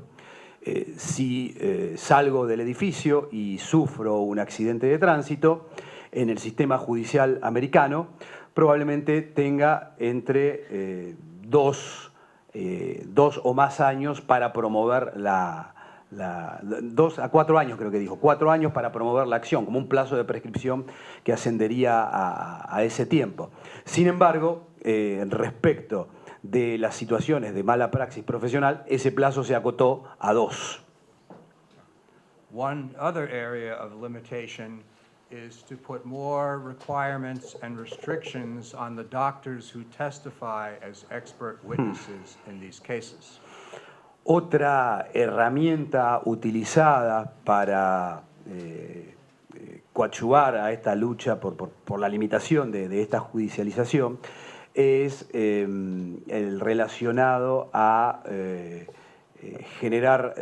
S4: si salgo del edificio y sufro un accidente de tránsito, en el sistema judicial americano probablemente tenga entre 2 o más años para promover 2 a 4 años, creo que dijo, 4 años para promover la acción, como un plazo de prescripción que ascendería a ese tiempo. Sin embargo, respecto de las situaciones de mala praxis profesional, ese plazo se acotó a 2.
S3: One other area of limitation is to put more requirements and restrictions on the doctors who testify as expert witnesses in these cases.
S4: Otra herramienta utilizada para coadyuvar a esta lucha por la limitación de esta judicialización es el relacionado a generar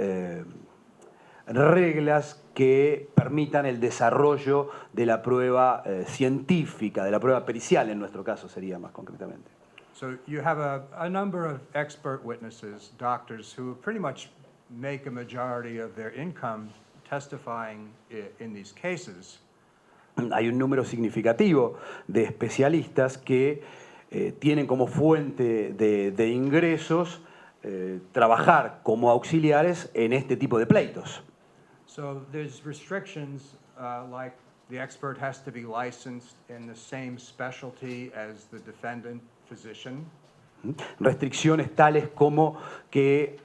S4: reglas que permitan el desarrollo de la prueba científica, de la prueba pericial, en nuestro caso sería más concretamente.
S3: So you have a number of expert witnesses, doctors, who pretty much make a majority of their income testifying in these cases.
S4: Hay un número significativo de especialistas que tienen como fuente de ingresos trabajar como auxiliares en este tipo de pleitos.
S3: So there's restrictions like the expert has to be licensed in the same specialty as the defendant physician.
S4: Restricciones tales como que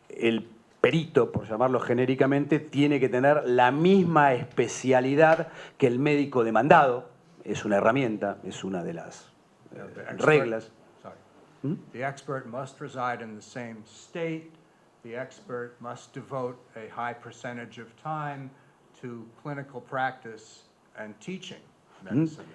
S4: el perito, por llamarlo genéricamente, tiene que tener la misma especialidad que el médico demandado. Es una herramienta, es una de las reglas.
S3: Sorry. The expert must reside in the same state. The expert must devote a high percentage of time to clinical practice and teaching medicine.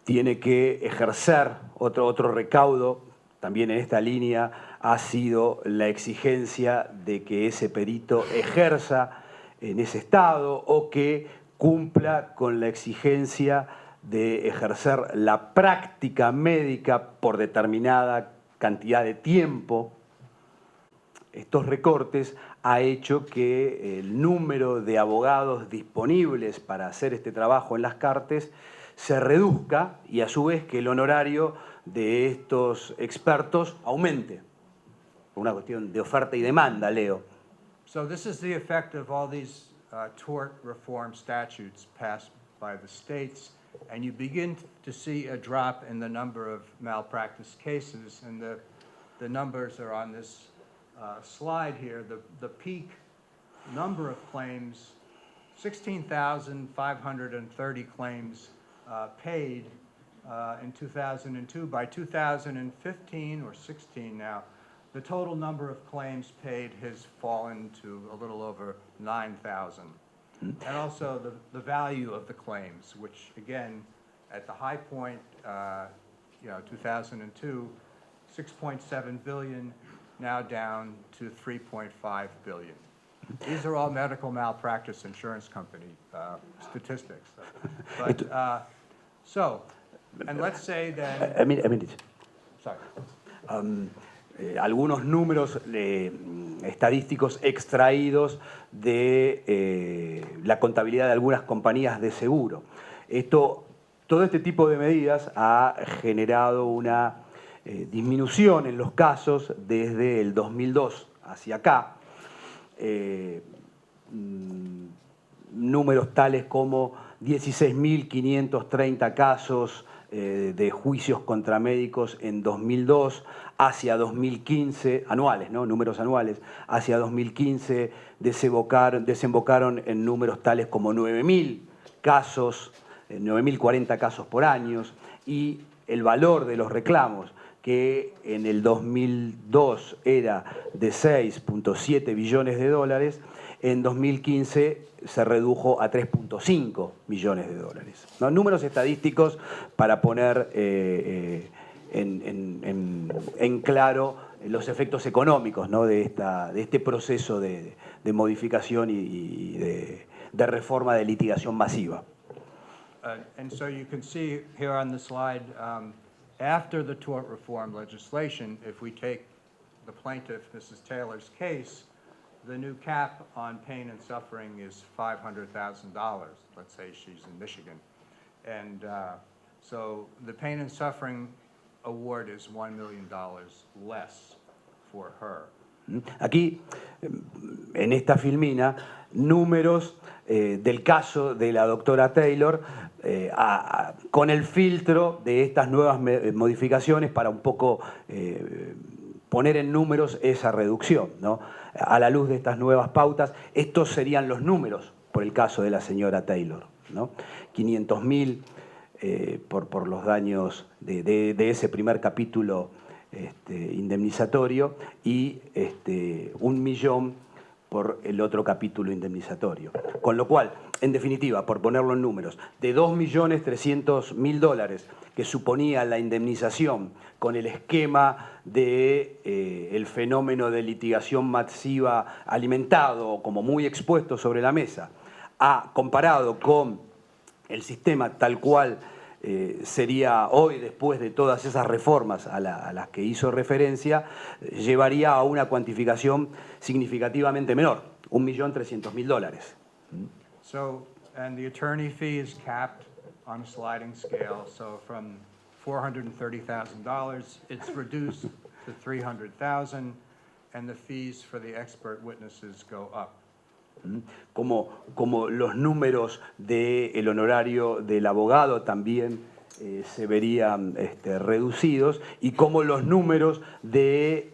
S4: Tiene que ejercer otro recaudo, también en esta línea ha sido la exigencia de que ese perito ejerza en ese estado o que cumpla con la exigencia de ejercer la práctica médica por determinada cantidad de tiempo. Estos recortes ha hecho que el número de abogados disponibles para hacer este trabajo en las Cortes se reduzca y a su vez que el honorario de estos expertos aumente. Por una cuestión de oferta y demanda, Leo.
S3: So this is the effect of all these tort reform statutes passed by the states, and you begin to see a drop in the number of malpractice cases, and the numbers are on this slide here. The peak number of claims, 16,530 claims paid in 2002. By 2015 or 16 now, the total number of claims paid has fallen to a little over 9,000. And also the value of the claims, which again, at the high point, 2002, 6.7 billion, now down to 3.5 billion. These are all medical malpractice insurance company statistics. But, and let's say that...
S4: A minute.
S3: Sorry.
S4: Algunos números estadísticos extraídos de la contabilidad de algunas compañías de seguro. Todo este tipo de medidas ha generado una disminución en los casos desde el 2002 hacia acá. Números tales como 16.530 casos de juicios contra médicos en 2002 hacia 2015, anuales, ¿no? Números anuales, hacia 2015 desembocaron en números tales como 9.000 casos, 9.040 casos por año, y el valor de los reclamos, que en el 2002 era de 6.7 billones de dólares, en 2015 se redujo a 3.5 millones de dólares. ¿No? Números estadísticos para poner en claro los efectos económicos, ¿no? de este proceso de modificación y de reforma de litigación masiva.
S3: And so you can see here on the slide, after the tort reform legislation, if we take the plaintiff, Mrs. Taylor's case, the new cap on pain and suffering is $500,000. Let's say she's in Michigan. And so the pain and suffering award is $1 million less for her.
S4: Aquí, en esta filmina, números del caso de la doctora Taylor con el filtro de estas nuevas modificaciones para un poco poner en números esa reducción, ¿no? A la luz de estas nuevas pautas, estos serían los números por el caso de la señora Taylor, ¿no? 500.000 por los daños de ese primer capítulo indemnizatorio y 1 millón por el otro capítulo indemnizatorio. Con lo cual, en definitiva, por ponerlo en números, de 2.300.000 que suponía la indemnización con el esquema del fenómeno de litigación masiva alimentado como muy expuesto sobre la mesa, comparado con el sistema tal cual sería hoy, después de todas esas reformas a las que hizo referencia, llevaría a una cuantificación significativamente menor, $1.300.000.
S3: So, and the attorney fee is capped on a sliding scale, so from $430,000, it's reduced to $300,000, and the fees for the expert witnesses go up.
S4: Como los números del honorario del abogado también se verían reducidos y como los números del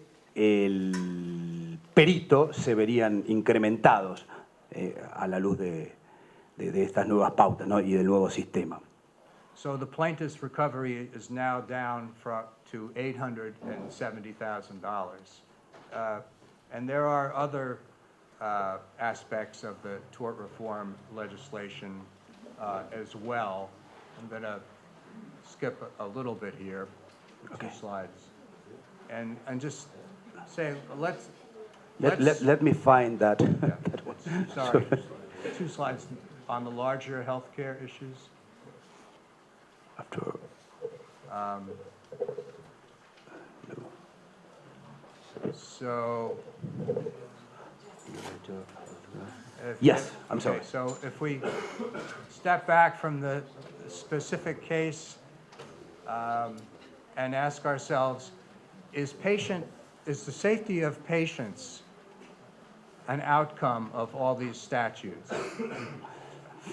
S4: perito se verían incrementados a la luz de estas nuevas pautas, ¿no? Y del nuevo sistema.
S3: So the plaintiff's recovery is now down to $870,000. And there are other aspects of the tort reform legislation as well. I'm going to skip a little bit here,
S4: Okay.
S3: 2 slides, and just say, let's
S4: Let me find that.
S3: yeah,
S4: that one.
S3: sorry, 2 slides on the larger healthcare issues.
S4: After,
S3: So,
S4: Yes, I'm sorry.
S3: Okay, so if we step back from the specific case and ask ourselves, is the safety of patients an outcome of all these statutes?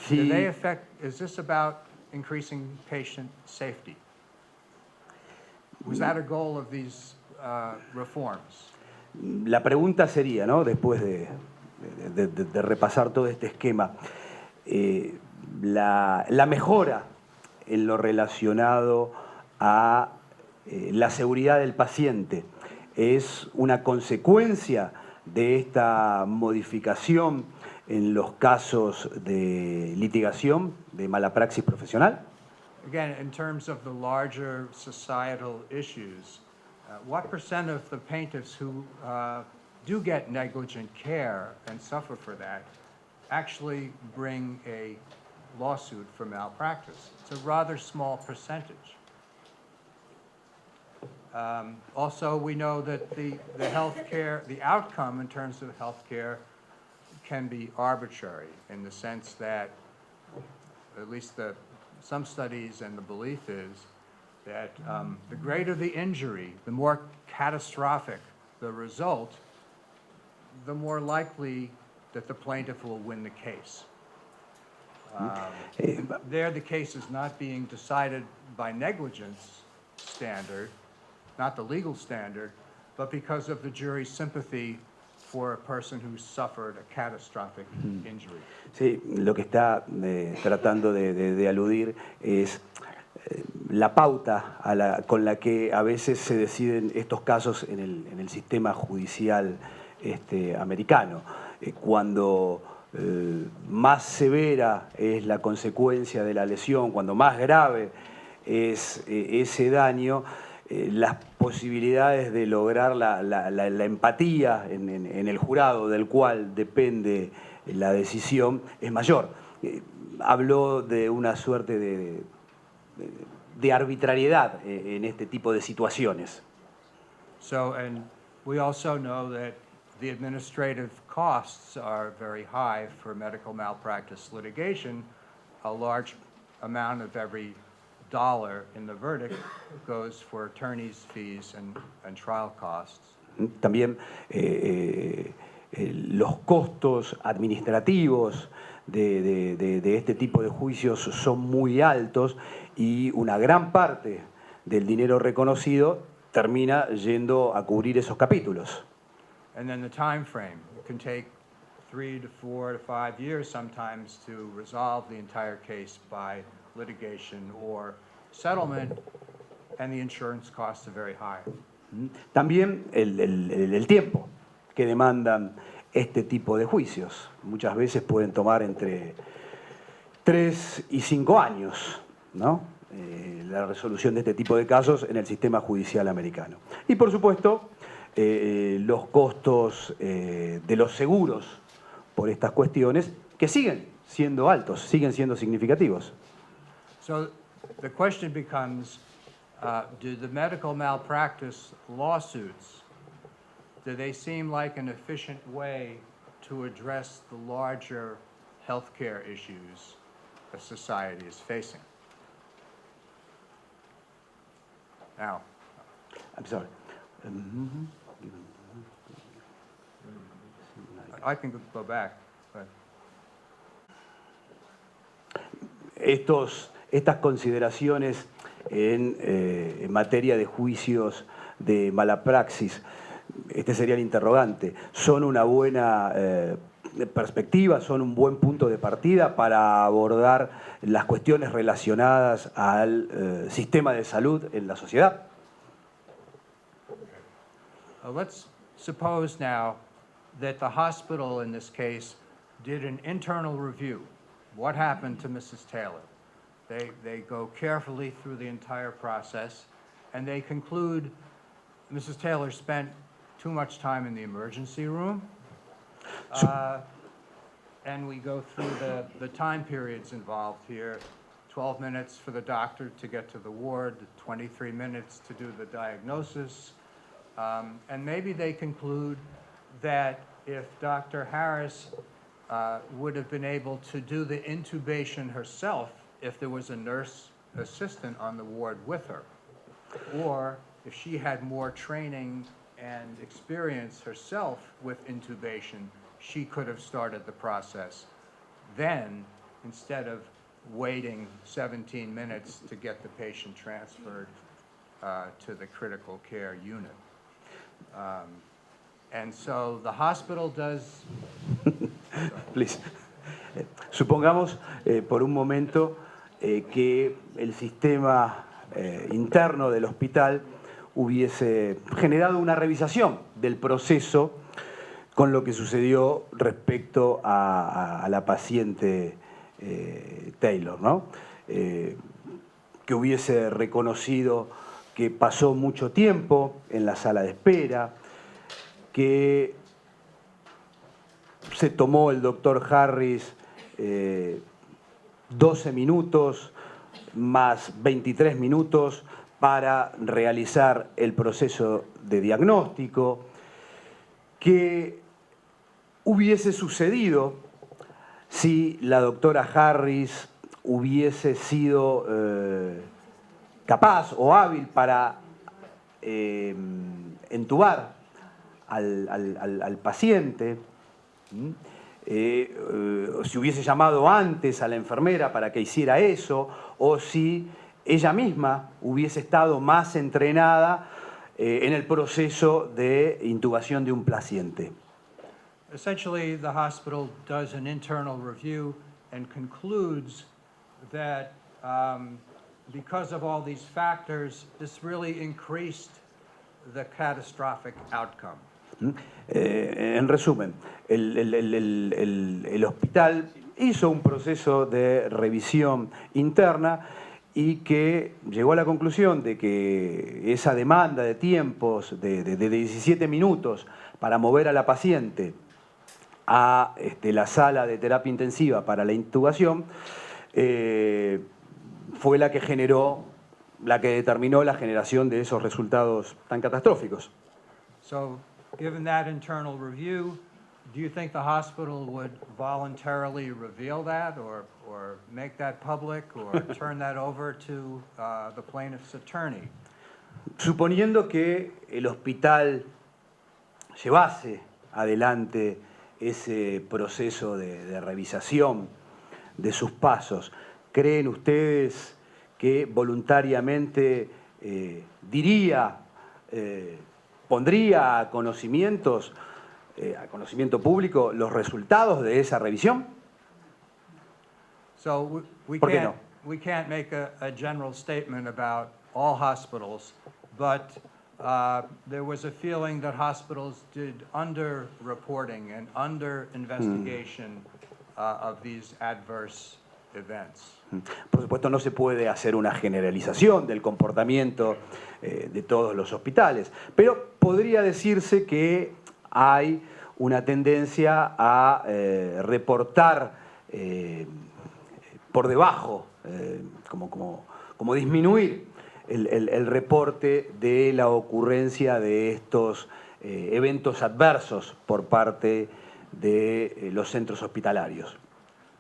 S3: Do they affect, is this about increasing patient safety? Was that a goal of these reforms?
S4: La pregunta sería, ¿no? Después de repasar todo este esquema, la mejora en lo relacionado a la seguridad del paciente es una consecuencia de esta modificación en los casos de litigación de mala praxis profesional.
S3: Again, in terms of the larger societal issues, what % of the plaintiffs who do get negligent care and suffer for that actually bring a lawsuit for malpractice? It's a rather small percentage. Also, we know that the healthcare, the outcome in terms of healthcare can be arbitrary in the sense that, at least some studies and the belief is that the greater the injury, the more catastrophic the result, the more likely that the plaintiff will win the case. There, the case is not being decided by negligence standard, not the legal standard, but because of the jury's sympathy for a person who suffered a catastrophic injury.
S4: Sí, lo que está tratando de aludir es la pauta con la que a veces se deciden estos casos en el sistema judicial americano. Cuando más severa es la consecuencia de la lesión, cuando más grave es ese daño, las posibilidades de lograr la empatía en el jurado del cual depende la decisión es mayor. Habló de una suerte de arbitrariedad en este tipo de situaciones.
S3: So, and we also know that the administrative costs are very high for medical malpractice litigation. A large amount of every dollar in the verdict goes for attorneys' fees and trial costs.
S4: También los costos administrativos de este tipo de juicios son muy altos y una gran parte del dinero reconocido termina yendo a cubrir esos capítulos.
S3: And then the time frame. It can take 3 to 4 to 5 years sometimes to resolve the entire case by litigation or settlement, and the insurance costs are very high.
S4: También el tiempo que demandan este tipo de juicios. Muchas veces pueden tomar entre 3 y 5 años, ¿no? La resolución de este tipo de casos en el sistema judicial americano. Y por supuesto, los costos de los seguros por estas cuestiones que siguen siendo altos, siguen siendo significativos.
S3: So the question becomes, do the medical malpractice lawsuits, do they seem like an efficient way to address the larger healthcare issues that society is facing? Now,
S4: I'm sorry.
S3: I can go back, but
S4: Estas consideraciones en materia de juicios de mala praxis, este sería el interrogante, ¿son una buena perspectivas son un buen punto de partida para abordar las cuestiones relacionadas al sistema de salud en la sociedad.
S3: Let's suppose now that the hospital in this case did an internal review. What happened to Mrs. Taylor? They go carefully through the entire process and they conclude Mrs. Taylor spent too much time in the emergency room. And we go through the time periods involved here. 12 minutes for the doctor to get to the ward, 23 minutes to do the diagnosis. And maybe they conclude that if Dr. Harris would have been able to do the intubation herself if there was a nurse assistant on the ward with her, or if she had more training and experience herself with intubation, she could have started the process then instead of waiting 17 minutes to get the patient transferred to the critical care unit. And so the hospital does...
S4: Please. Supongamos por un momento que el sistema interno del hospital hubiese generado una revisación del proceso con lo que sucedió respecto a la paciente Taylor, ¿no? Que hubiese reconocido que pasó mucho tiempo en la sala de espera, que se tomó el doctor Harris 12 minutos más 23 minutos para realizar el proceso de diagnóstico, que hubiese sucedido si la doctora Harris hubiese sido capaz o hábil para entubar al paciente, si hubiese llamado antes a la enfermera para que hiciera eso, o si ella misma hubiese estado más entrenada en el proceso de intubación de un paciente.
S3: Essentially, the hospital does an internal review and concludes that because of all these factors, this really increased the catastrophic outcome.
S4: En resumen, el hospital hizo un proceso de revisión interna y que llegó a la conclusión de que esa demanda de tiempos de 17 minutos para mover a la paciente a la sala de terapia intensiva para la intubación fue la que determinó la generación de esos resultados tan catastróficos.
S3: So, given that internal review, do you think the hospital would voluntarily reveal that or make that public or turn that over to the plaintiff's attorney?
S4: Suponiendo que el hospital llevase adelante ese proceso de revisación de sus pasos, ¿creen ustedes que voluntariamente pondría a conocimiento público los resultados de esa revisión?
S3: So
S4: ¿Por qué no?
S3: we can't make a general statement about all hospitals, but there was a feeling that hospitals did under-reporting and under-investigation of these adverse events.
S4: Por supuesto, no se puede hacer una generalización del comportamiento de todos los hospitales, pero podría decirse que hay una tendencia a reportar por debajo, como disminuir el reporte de la ocurrencia de estos eventos adversos por parte de los centros hospitalarios.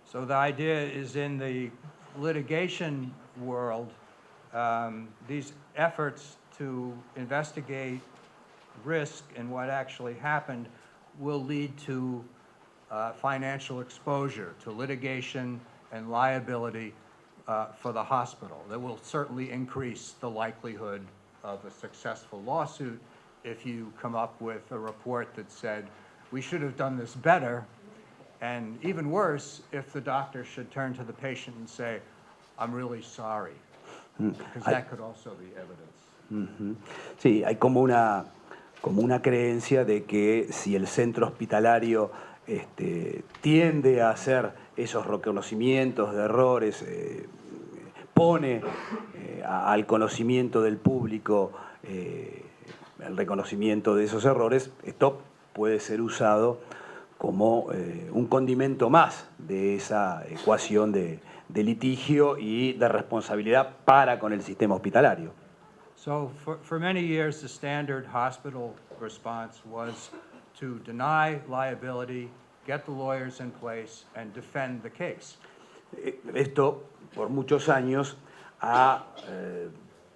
S3: So the idea is in the litigation world, these efforts to investigate risk and what actually happened will lead to financial exposure, to litigation and liability for the hospital. That will certainly increase the likelihood of a successful lawsuit if you come up with a report that said, we should have done this better, And even worse, if the doctor should turn to the patient and say, I'm really sorry, because that could also be evidence.
S4: Sí, hay como una creencia de que si el centro hospitalario tiende a hacer esos reconocimientos de errores, pone al conocimiento del público el reconocimiento de esos errores, esto puede ser usado como un condimento más de esa ecuación de litigio y de responsabilidad para con el sistema hospitalario.
S3: So for many years, the standard hospital response was to deny liability, get the lawyers in place, and defend the case.
S4: Esto, por muchos años, ha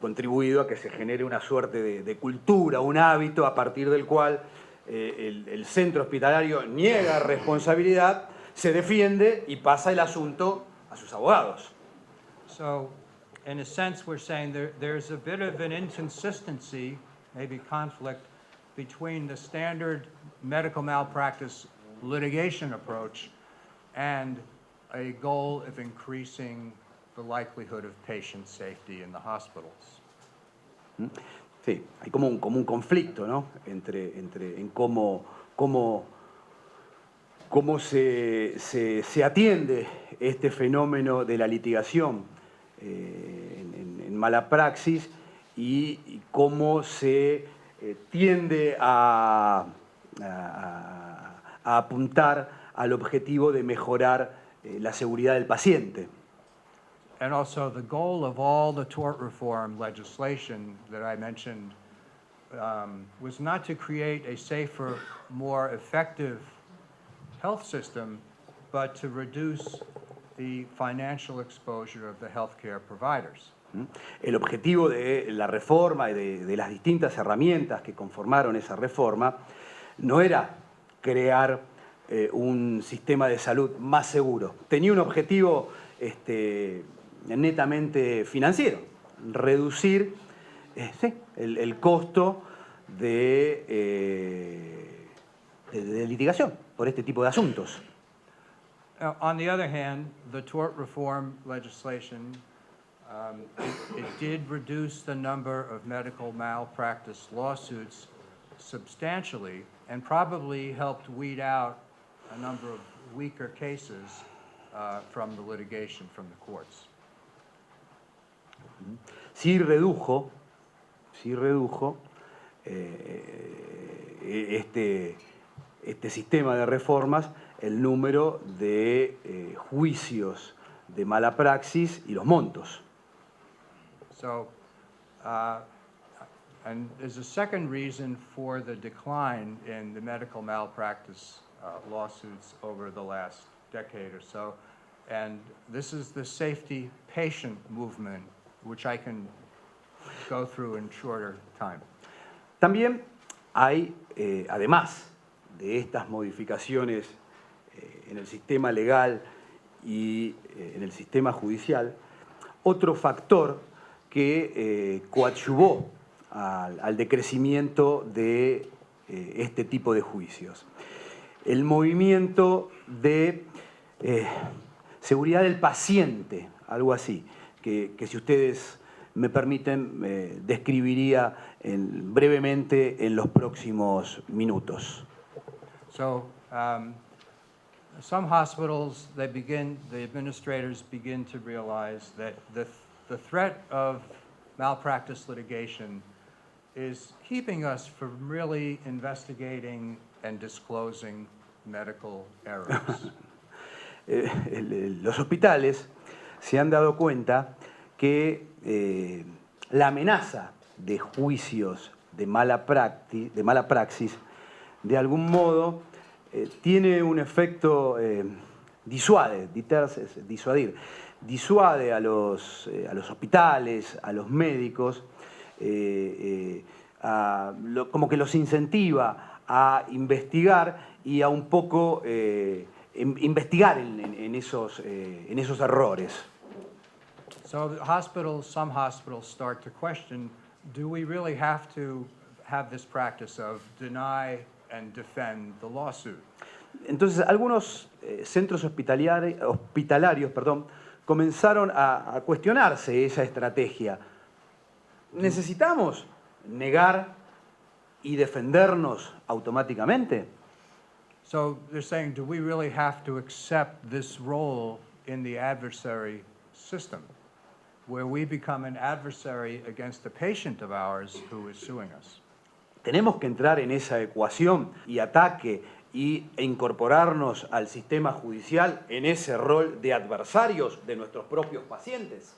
S4: contribuido a que se genere una suerte de cultura, un hábito a partir del cual el centro hospitalario niega responsabilidad, se defiende y pasa el asunto a sus abogados.
S3: So, in a sense, we're saying there's a bit of an inconsistency, maybe conflict, between the standard medical malpractice litigation approach and a goal of increasing the likelihood of patient safety in the hospitals.
S4: Sí, hay como un conflicto, ¿no? en cómo se atiende este fenómeno de la litigación en mala praxis y cómo se tiende a apuntar al objetivo de mejorar la seguridad del paciente.
S3: And also the goal of all the tort reform legislation that I mentioned was not to create a safer, more effective health system, but to reduce the financial exposure of the healthcare providers.
S4: El objetivo de la reforma y de las distintas herramientas que conformaron esa reforma no era crear un sistema de salud más seguro. Tenía un objetivo netamente financiero, reducir el costo de litigación por este tipo de asuntos.
S3: On the other hand, the tort reform legislation, it did reduce the number of medical malpractice lawsuits substantially and probably helped weed out a number of weaker cases from the litigation from the courts.
S4: Sí redujo este sistema de reformas el número de juicios de mala praxis y los montos.
S3: So, and there's a second reason for the decline in the medical malpractice lawsuits over the last decade or so, and this is the safety patient movement, which I can go through in shorter time.
S4: También hay, además de estas modificaciones en el sistema legal y en el sistema judicial, otro factor que coadyuvó al decrecimiento de este tipo de juicios. El movimiento de seguridad del paciente, algo así, que si ustedes me permiten, describiría brevemente en los próximos minutos.
S3: So, some hospitals, the administrators begin to realize that the threat of malpractice litigation is keeping us from really investigating and disclosing medical errors.
S4: Los hospitales se han dado cuenta que la amenaza de juicios de mala praxis, de algún modo, tiene un efecto disuade a los hospitales, a los médicos, como que los incentiva a investigar y a un poco investigar en esos errores.
S3: So some hospitals start to question, do we really have to have this practice of deny and defend the lawsuit?
S4: Entonces, algunos centros hospitalarios, comenzaron a cuestionarse esa estrategia. ¿Necesitamos negar y defendernos automáticamente?
S3: So they're saying, do we really have to accept this role in the adversary system, where we become an adversary against a patient of ours who is suing us?
S4: ¿Tenemos que entrar en esa ecuación y ataque e incorporarnos al sistema judicial en ese rol de adversarios de nuestros propios pacientes?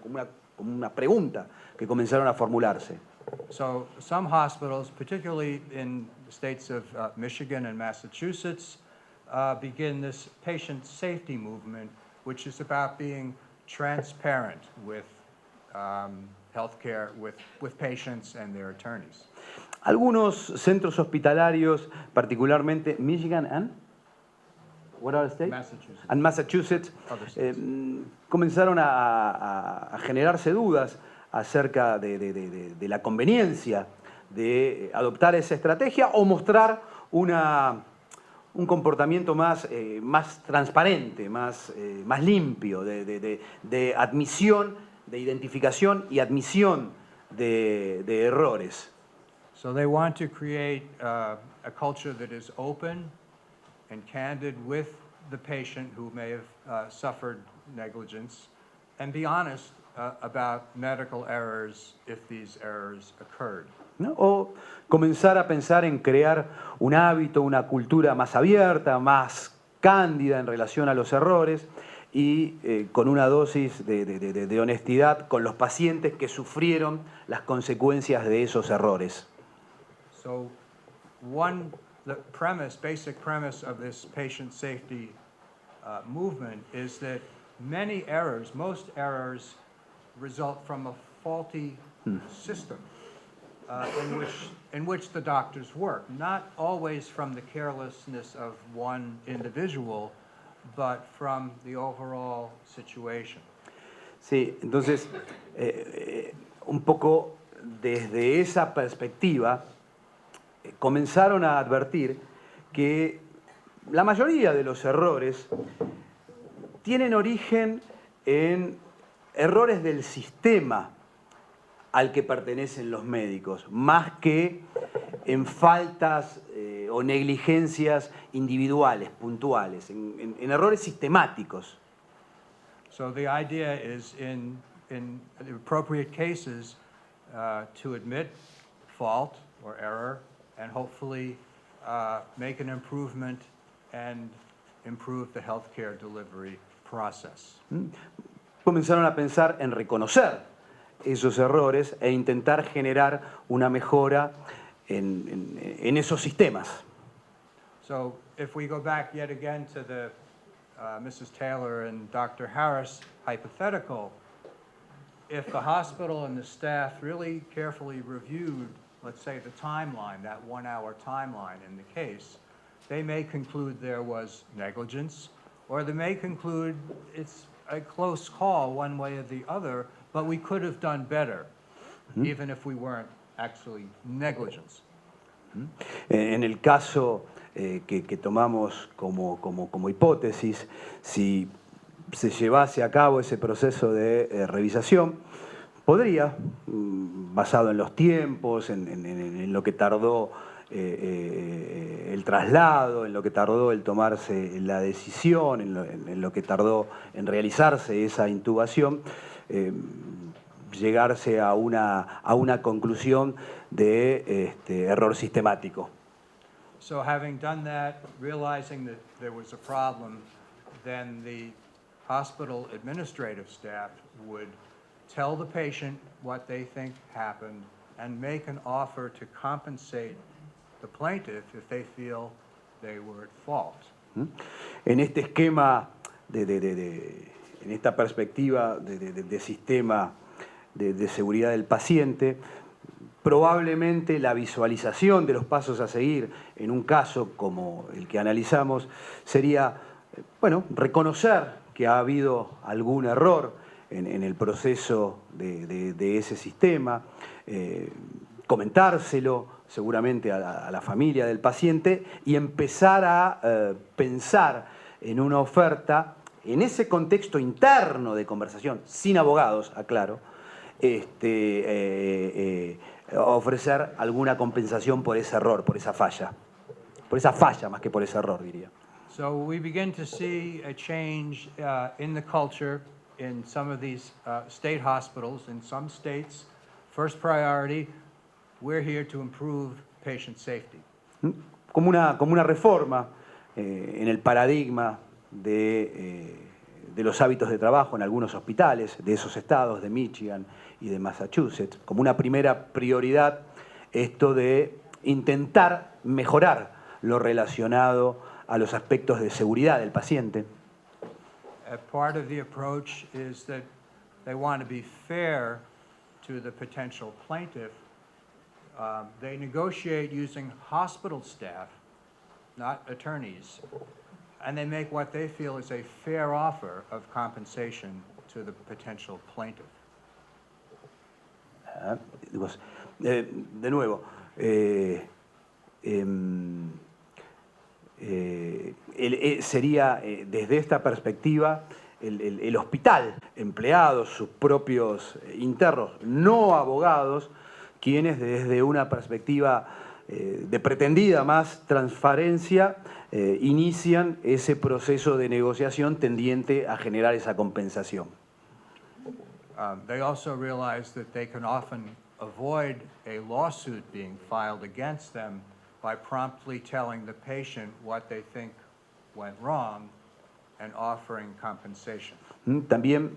S4: Como una pregunta que comenzaron a formularse.
S3: So some hospitals, particularly in the states of Michigan and Massachusetts, begin this patient safety movement, which is about being transparent with healthcare, with patients and their attorneys.
S4: Algunos centros hospitalarios, particularmente Michigan and what other state?
S3: Massachusetts.
S4: And Massachusetts,
S3: Other states.
S4: comenzaron a generarse dudas acerca de la conveniencia de adoptar esa estrategia o mostrar un comportamiento más transparente, más limpio, de admisión, de identificación y admisión de errores.
S3: So they want to create a culture that is open and candid with the patient who may have suffered negligence, and be honest about medical errors if these errors occurred.
S4: ¿No? O comenzar a pensar en crear un hábito, una cultura más abierta, más cándida en relación a los errores y con una dosis de honestidad con los pacientes que sufrieron las consecuencias de esos errores.
S3: So the basic premise of this patient safety movement is that most errors result from a faulty system in which the doctors work, not always from the carelessness of one individual, but from the overall situation.
S4: Sí, entonces, un poco desde esa perspectiva, comenzaron a advertir que la mayoría de los errores tienen origen en errores del sistema al que pertenecen los médicos, más que en faltas o negligencias individuales, puntuales, en errores sistemáticos.
S3: So the idea is in appropriate cases to admit fault or error and hopefully make an improvement and improve the healthcare delivery process.
S4: Comenzaron a pensar en reconocer esos errores e intentar generar una mejora en esos sistemas.
S3: So if we go back yet again to the Mrs. Taylor and Dr. Harris hypothetical, if the hospital and the staff really carefully reviewed, let's say, the timeline, that 1 hour timeline in the case, they may conclude there was negligence, or they may conclude it's a close call one way or the other, but we could have done better, even if we weren't actually negligent.
S4: En el caso que tomamos como hipótesis, si se llevase a cabo ese proceso de revisación, podría, basado en los tiempos, en lo que tardó el traslado, en lo que tardó el tomarse la decisión, en lo que tardó en realizarse esa intubación, llegarse a una conclusión de error sistemático.
S3: So having done that, realizing that there was a problem, then the hospital administrative staff would tell the patient what they think happened and make an offer to compensate the plaintiff if they feel they were at fault.
S4: En este esquema, en esta perspectiva de sistema de seguridad del paciente, probablemente la visualización de los pasos a seguir en un caso como el que analizamos sería, reconocer que ha habido algún error en el proceso de ese sistema, comentárselo seguramente a la familia del paciente y empezar a pensar en una oferta en ese contexto interno de conversación, sin abogados, aclaro, ofrecer alguna compensación por ese error, por esa falla más que por ese error, diría.
S3: So we begin to see a change in the culture in some of these state hospitals. In some states, first priority, we're here to improve patient safety.
S4: Como una reforma en el paradigma de los hábitos de trabajo en algunos hospitales de esos estados, de Michigan y de Massachusetts, como una primera prioridad esto de intentar mejorar lo relacionado a los aspectos de seguridad del paciente.
S3: Part of the approach is that they want to be fair to the potential plaintiff. They negotiate using hospital staff, not attorneys, and they make what they feel is a fair offer of compensation to the potential plaintiff.
S4: De nuevo, sería desde esta perspectiva el hospital, empleados, sus propios internos, no abogados, quienes desde una perspectiva de pretendida más transparencia inician ese proceso de negociación tendiente a generar esa compensación.
S3: They also realize that they can often avoid a lawsuit being filed against them by promptly telling the patient what they think went wrong and offering compensation.
S4: También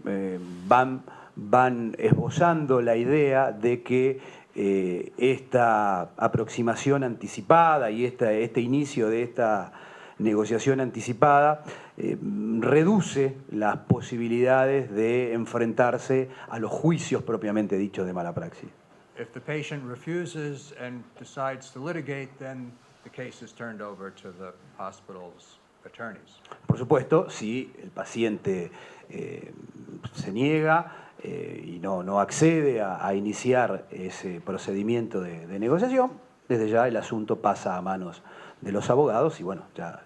S4: van esbozando la idea de que esta aproximación anticipada y este inicio de esta negociación anticipada reduce las posibilidades de enfrentarse a los juicios propiamente dichos de mala praxis.
S3: If the patient refuses and decides to litigate, then the case is turned over to the hospital's attorneys.
S4: Por supuesto, si el paciente se niega y no accede a iniciar ese procedimiento de negociación, desde ya el asunto pasa a manos de los abogados y bueno, ya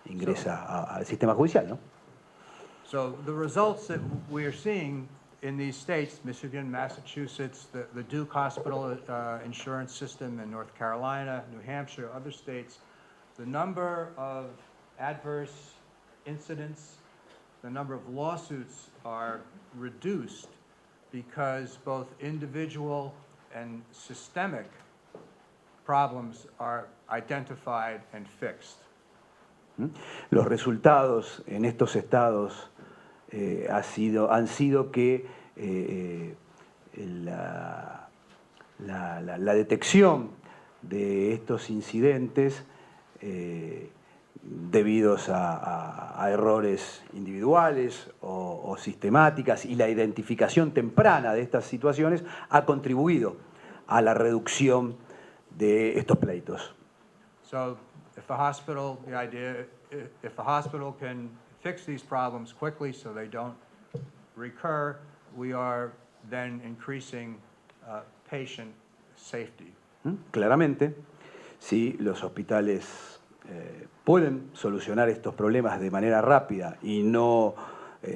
S4: ingresa al sistema judicial, ¿no?
S3: So the results that we are seeing in these states, Michigan, Massachusetts, the Duke Hospital insurance system in North Carolina, New Hampshire, other states, the number of adverse incidents, the number of lawsuits are reduced because both individual and systemic problems are identified and fixed.
S4: Los resultados en estos estados han sido que la detección de estos incidentes debidos a errores individuales o sistemáticas y la identificación temprana de estas situaciones ha contribuido a la reducción de estos pleitos.
S3: So if a hospital, if a hospital can fix these problems quickly so they don't recur, we are then increasing patient safety.
S4: Claramente, si los hospitales pueden solucionar estos problemas de manera rápida y no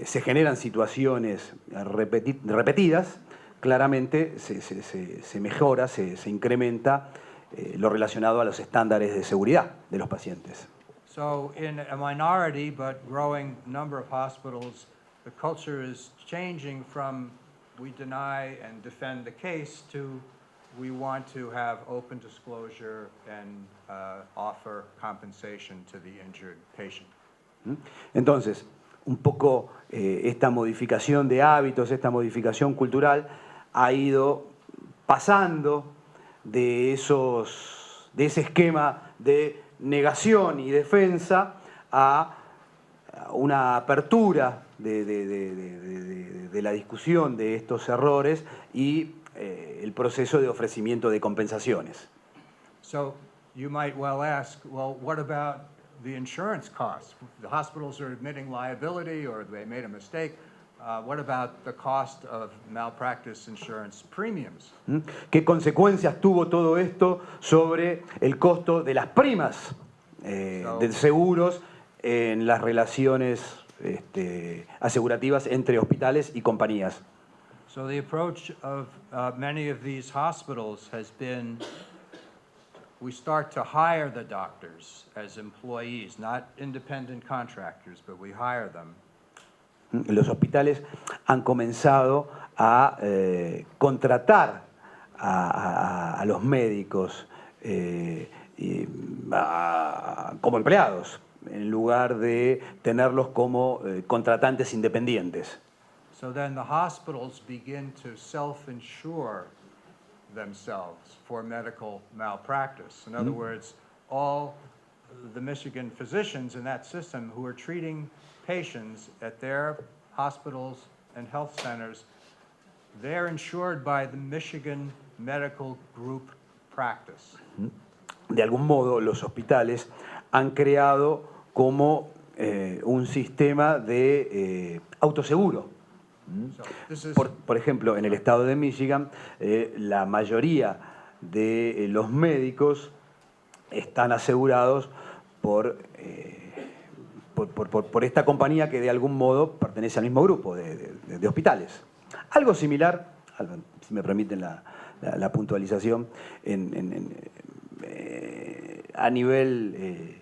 S4: se generan situaciones repetidas, claramente se mejora, se incrementa lo relacionado a los estándares de seguridad de los pacientes.
S3: So in a minority but growing number of hospitals, the culture is changing from we deny and defend the case to we want to have open disclosure and offer compensation to the injured patient.
S4: Entonces, un poco esta modificación de hábitos, esta modificación cultural ha ido pasando de ese esquema de negación y defensa a una apertura de la discusión de estos errores y el proceso de ofrecimiento de compensaciones.
S3: So you might well ask, well, what about the insurance costs? The hospitals are admitting liability or they made a mistake. What about the cost of malpractice insurance premiums?
S4: ¿Qué consecuencias tuvo todo esto sobre el costo de las primas de seguros en las relaciones asegurativas entre hospitales y compañías?
S3: So the approach of many of these hospitals has been, we start to hire the doctors as employees, not independent contractors, but we hire them.
S4: Los hospitales han comenzado a contratar a los médicos como empleados, en lugar de tenerlos como contratantes independientes.
S3: So then the hospitals begin to self-insure themselves for medical malpractice. In other words, all the Michigan physicians in that system who are treating patients at their hospitals and health centers, they're insured by the Michigan Medical Group Practice.
S4: De algún modo, los hospitales han creado como un sistema de autoseguro.
S3: So this is,
S4: Por ejemplo, en el estado de Michigan, la mayoría de los médicos están asegurados por esta compañía que de algún modo pertenece al mismo grupo de hospitales. Algo similar, si me permiten la puntualización, a nivel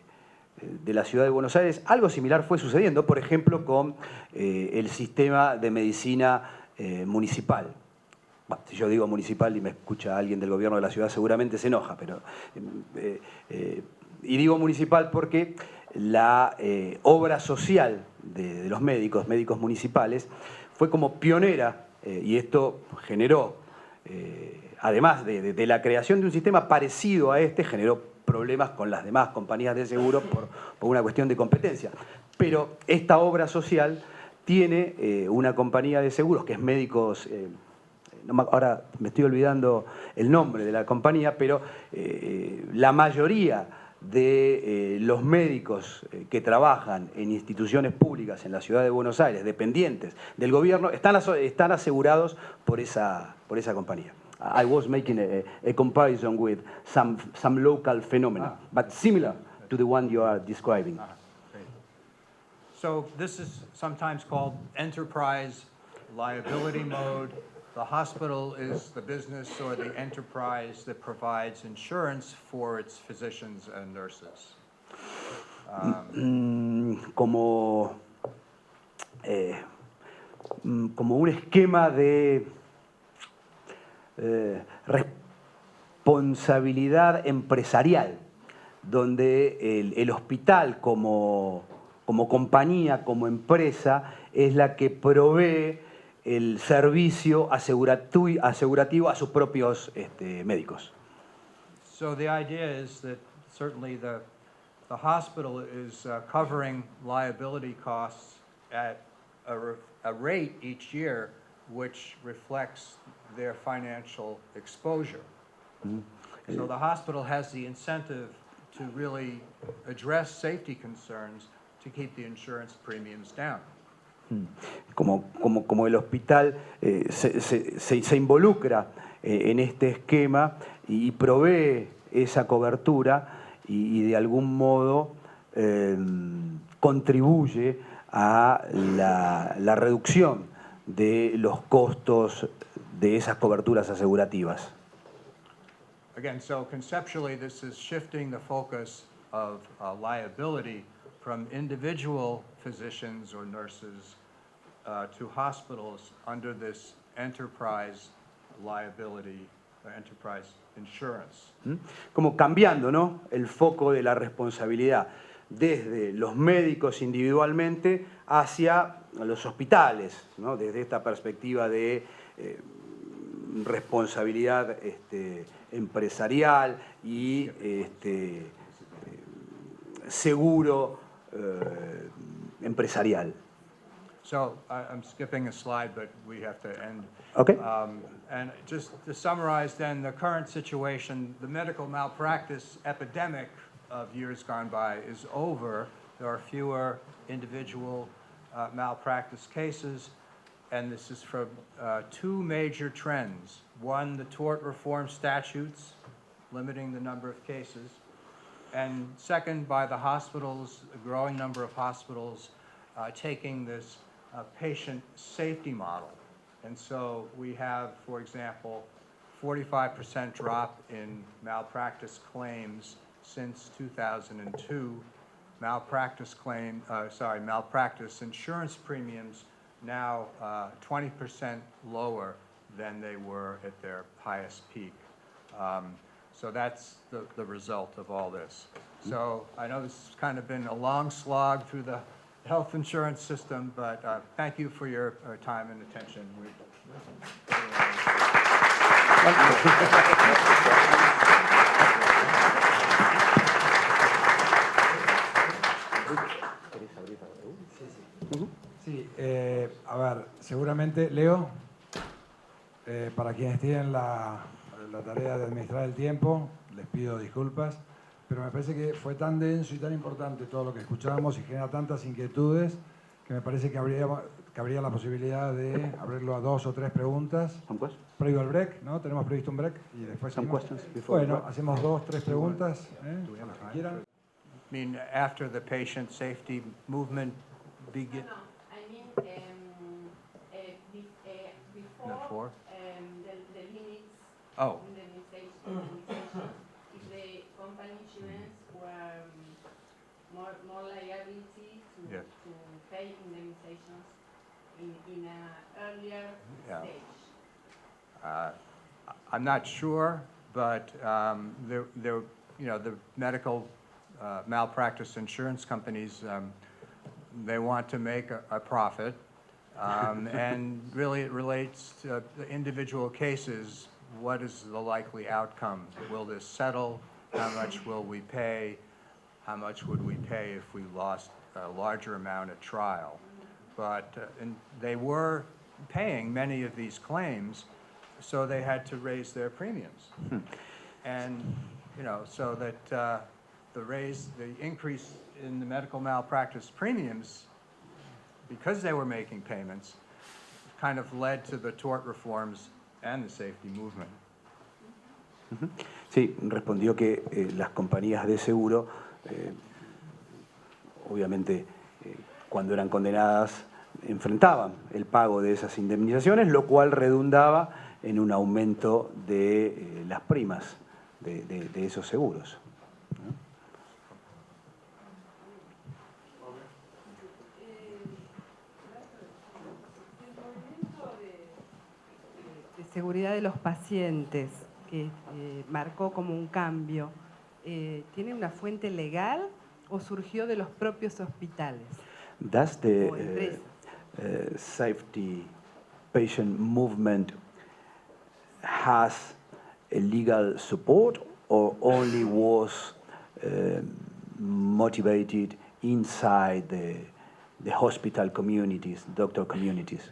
S4: de la ciudad de Buenos Aires, algo similar fue sucediendo, por ejemplo, con el sistema de medicina municipal. Bueno, si yo digo municipal y me escucha alguien del gobierno de la ciudad, seguramente se enoja, pero y digo municipal porque la obra social de los médicos municipales fue como pionera y esto generó, además de la creación de un sistema parecido a este, generó problemas con las demás compañías de seguro por una cuestión de competencia. Pero esta obra social tiene una compañía de seguros que es Médicos, ahora me estoy olvidando el nombre de la compañía, pero la mayoría de los médicos que trabajan en instituciones públicas en la ciudad de Buenos Aires, dependientes del gobierno, están asegurados por esa compañía. I was making a comparison with some local phenomena, but similar to the one you are describing.
S3: great. So this is sometimes called enterprise liability mode. The hospital is the business or the enterprise that provides insurance for its physicians and nurses.
S4: Como un esquema de responsabilidad empresarial, donde el hospital como compañía, como empresa, es la que provee el servicio asegurativo a sus propios médicos.
S3: So the idea is that certainly the hospital is covering liability costs at a rate each year which reflects their financial exposure. So the hospital has the incentive to really address safety concerns to keep the insurance premiums down.
S4: Como el hospital se involucra en este esquema y provee esa cobertura y de algún modo contribuye a la reducción de los costos de esas coberturas asegurativas.
S3: Again, so conceptually, this is shifting the focus of liability from individual physicians or nurses to hospitals under this enterprise liability, enterprise insurance.
S4: Como cambiando, ¿no?, el foco de la responsabilidad desde los médicos individualmente hacia los hospitales, ¿no?, desde esta perspectiva de responsabilidad empresarial y seguro empresarial.
S3: So I'm skipping a slide, but we have to end.
S4: Okay.
S3: And just to summarize then, the current situation, the medical malpractice epidemic of years gone by is over. There are fewer individual malpractice cases. and this is from two major trends. One, the tort reform statutes, limiting the number of cases. And second, by the hospitals, a growing number of hospitals taking this patient safety model. And so we have, for example, 45% drop in malpractice claims since 2002. Malpractice insurance premiums now 20% lower than they were at their highest peak. So that's the result of all this. So I know this has kind of been a long slog through the health insurance system, but thank you for your time and attention.
S1: Sí, a ver, seguramente, Leo, para quienes tienen la tarea de administrar el tiempo, les pido disculpas, pero me parece que fue tan denso y tan importante todo lo que escuchamos y genera tantas inquietudes que me parece que habría la posibilidad de abrirlo a 2 o 3 preguntas. Previo al break, ¿no? Tenemos previsto un break y después bueno, hacemos 2 o 3 preguntas, las que quieran.
S3: I mean, after the patient safety movement began.
S5: No, I mean,
S3: Before?
S5: the limits,
S3: Oh.
S5: indemnization, if the company insurance were more liability to,
S3: Yes.
S5: to pay indemnizations in an earlier
S3: Yeah.
S5: stage.
S3: I'm not sure, but the medical malpractice insurance companies, they want to make a profit. And really it relates to the individual cases. What is the likely outcome? Will this settle? How much will we pay? How much would we pay if we lost a larger amount at trial? But and they were paying many of these claims, so they had to raise their premiums. And, so that the increase in the medical malpractice premiums, because they were making payments, kind of led to the tort reforms and the safety movement.
S4: Sí, respondió que las compañías de seguro, obviamente, cuando eran condenadas, enfrentaban el pago de esas indemnizaciones, lo cual redundaba en un aumento de las primas de esos seguros.
S6: De seguridad de los pacientes, que marcó como un cambio, ¿tiene una fuente legal o surgió de los propios hospitales?
S4: Does the safety patient movement has a legal support or only was motivated inside the hospital communities, doctor communities?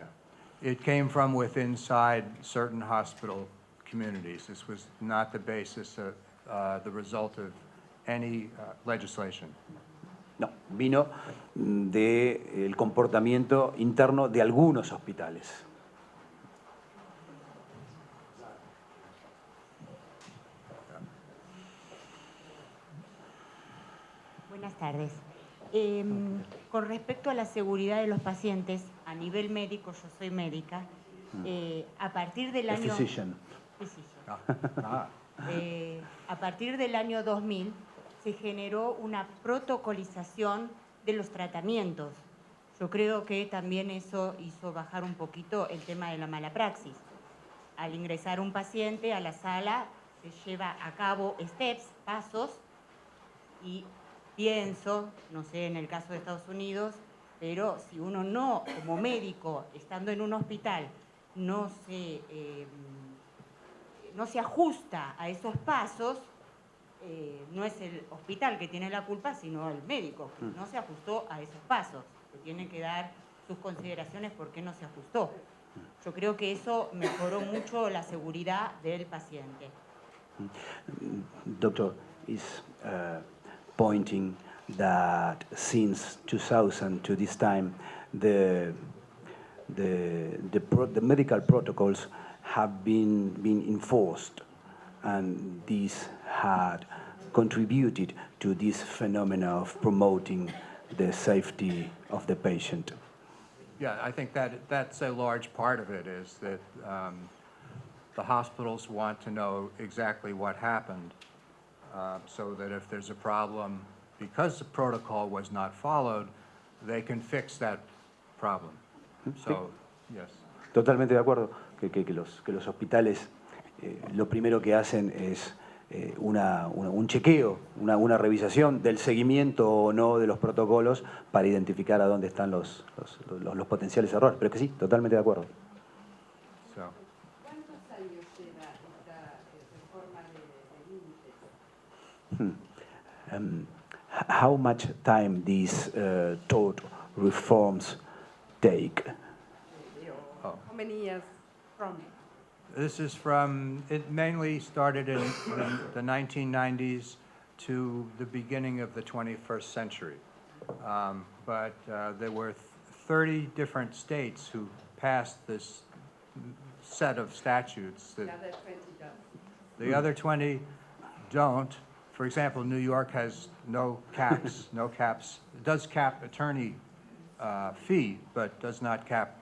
S3: It came from inside certain hospital communities. This was not the basis of the result of any legislation.
S4: No, vino del comportamiento interno de algunos hospitales.
S7: Buenas tardes. Con respecto a la seguridad de los pacientes, a nivel médico, yo soy médica, a partir del año...
S4: Physician.
S7: A partir del año 2000 se generó una protocolización de los tratamientos. Yo creo que también eso hizo bajar un poquito el tema de la mala praxis. Al ingresar un paciente a la sala se lleva a cabo pasos, y pienso, no sé en el caso de Estados Unidos, pero si uno no, como médico, estando en un hospital, no se ajusta a esos pasos, no es el hospital que tiene la culpa, sino el médico, que no se ajustó a esos pasos, que tiene que dar sus consideraciones por qué no se ajustó. Yo creo que eso mejoró mucho la seguridad del paciente.
S4: Doctor is pointing that since 2000 to this time, the the medical protocols have been enforced, and this had contributed to this phenomena of promoting the safety of the patient.
S3: Yeah, I think that's a large part of it, is that the hospitals want to know exactly what happened, so that if there's a problem, because the protocol was not followed, they can fix that problem. So, yes.
S4: Totalmente de acuerdo que los hospitales lo primero que hacen es un chequeo, una revisación del seguimiento o no de los protocolos para identificar a dónde están los potenciales errores. Pero que sí, totalmente de acuerdo.
S3: So,
S6: ¿Cuántos años lleva esta reforma de límites?
S4: How much time these tort reforms take?
S6: How many years from?
S3: this is from, it mainly started in the 1990s to the beginning of the 21st century. But there were 30 different states who passed this set of statutes that the other 20 don't. For example, New York has no caps, no caps. It does cap attorney fee, but does not cap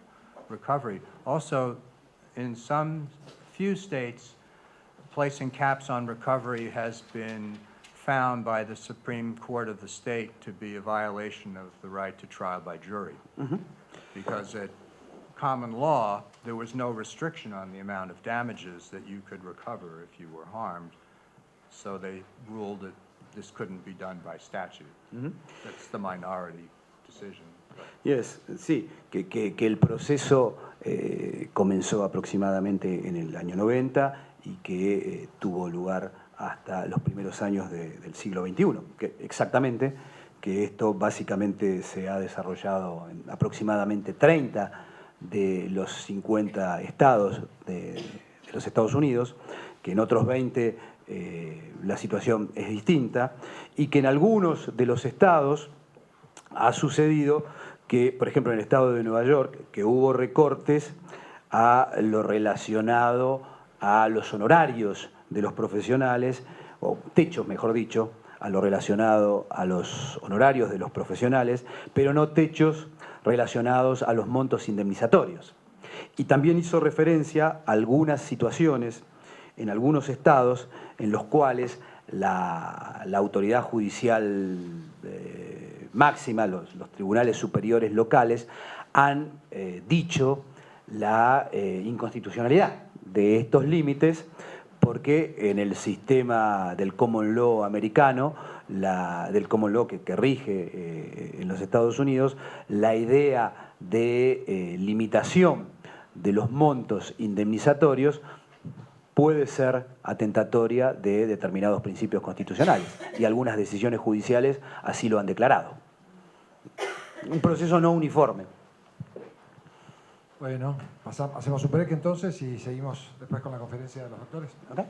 S3: recovery. Also, in some few states, placing caps on recovery has been found by the Supreme Court of the state to be a violation of the right to trial by jury. Because at common law, there was no restriction on the amount of damages that you could recover if you were harmed. So they ruled that this couldn't be done by statute. That's the minority decision.
S4: Yes, sí, que el proceso comenzó aproximadamente en el año 90 y que tuvo lugar hasta los primeros años del siglo XXI. Exactamente, que esto básicamente se ha desarrollado en aproximadamente 30 de los 50 estados de los Estados Unidos, que en otros 20 la situación es distinta, y que en algunos de los estados ha sucedido que, por ejemplo, en el estado de Nueva York, que hubo recortes a lo relacionado a los honorarios de los profesionales, o techos, mejor dicho, a lo relacionado a los honorarios de los profesionales, pero no techos relacionados a los montos indemnizatorios. Y también hizo referencia a algunas situaciones en algunos estados en los cuales la autoridad judicial máxima, los tribunales superiores locales, han dicho la inconstitucionalidad de estos límites, porque en el sistema del common law americano, del common law que rige en los Estados Unidos, la idea de limitación de los montos indemnizatorios puede ser atentatoria de determinados principios constitucionales, y algunas decisiones judiciales así lo han declarado. Un proceso no uniforme.
S1: Bueno, hacemos un break entonces y seguimos después con la conferencia de los doctores.
S4: ¿Okay?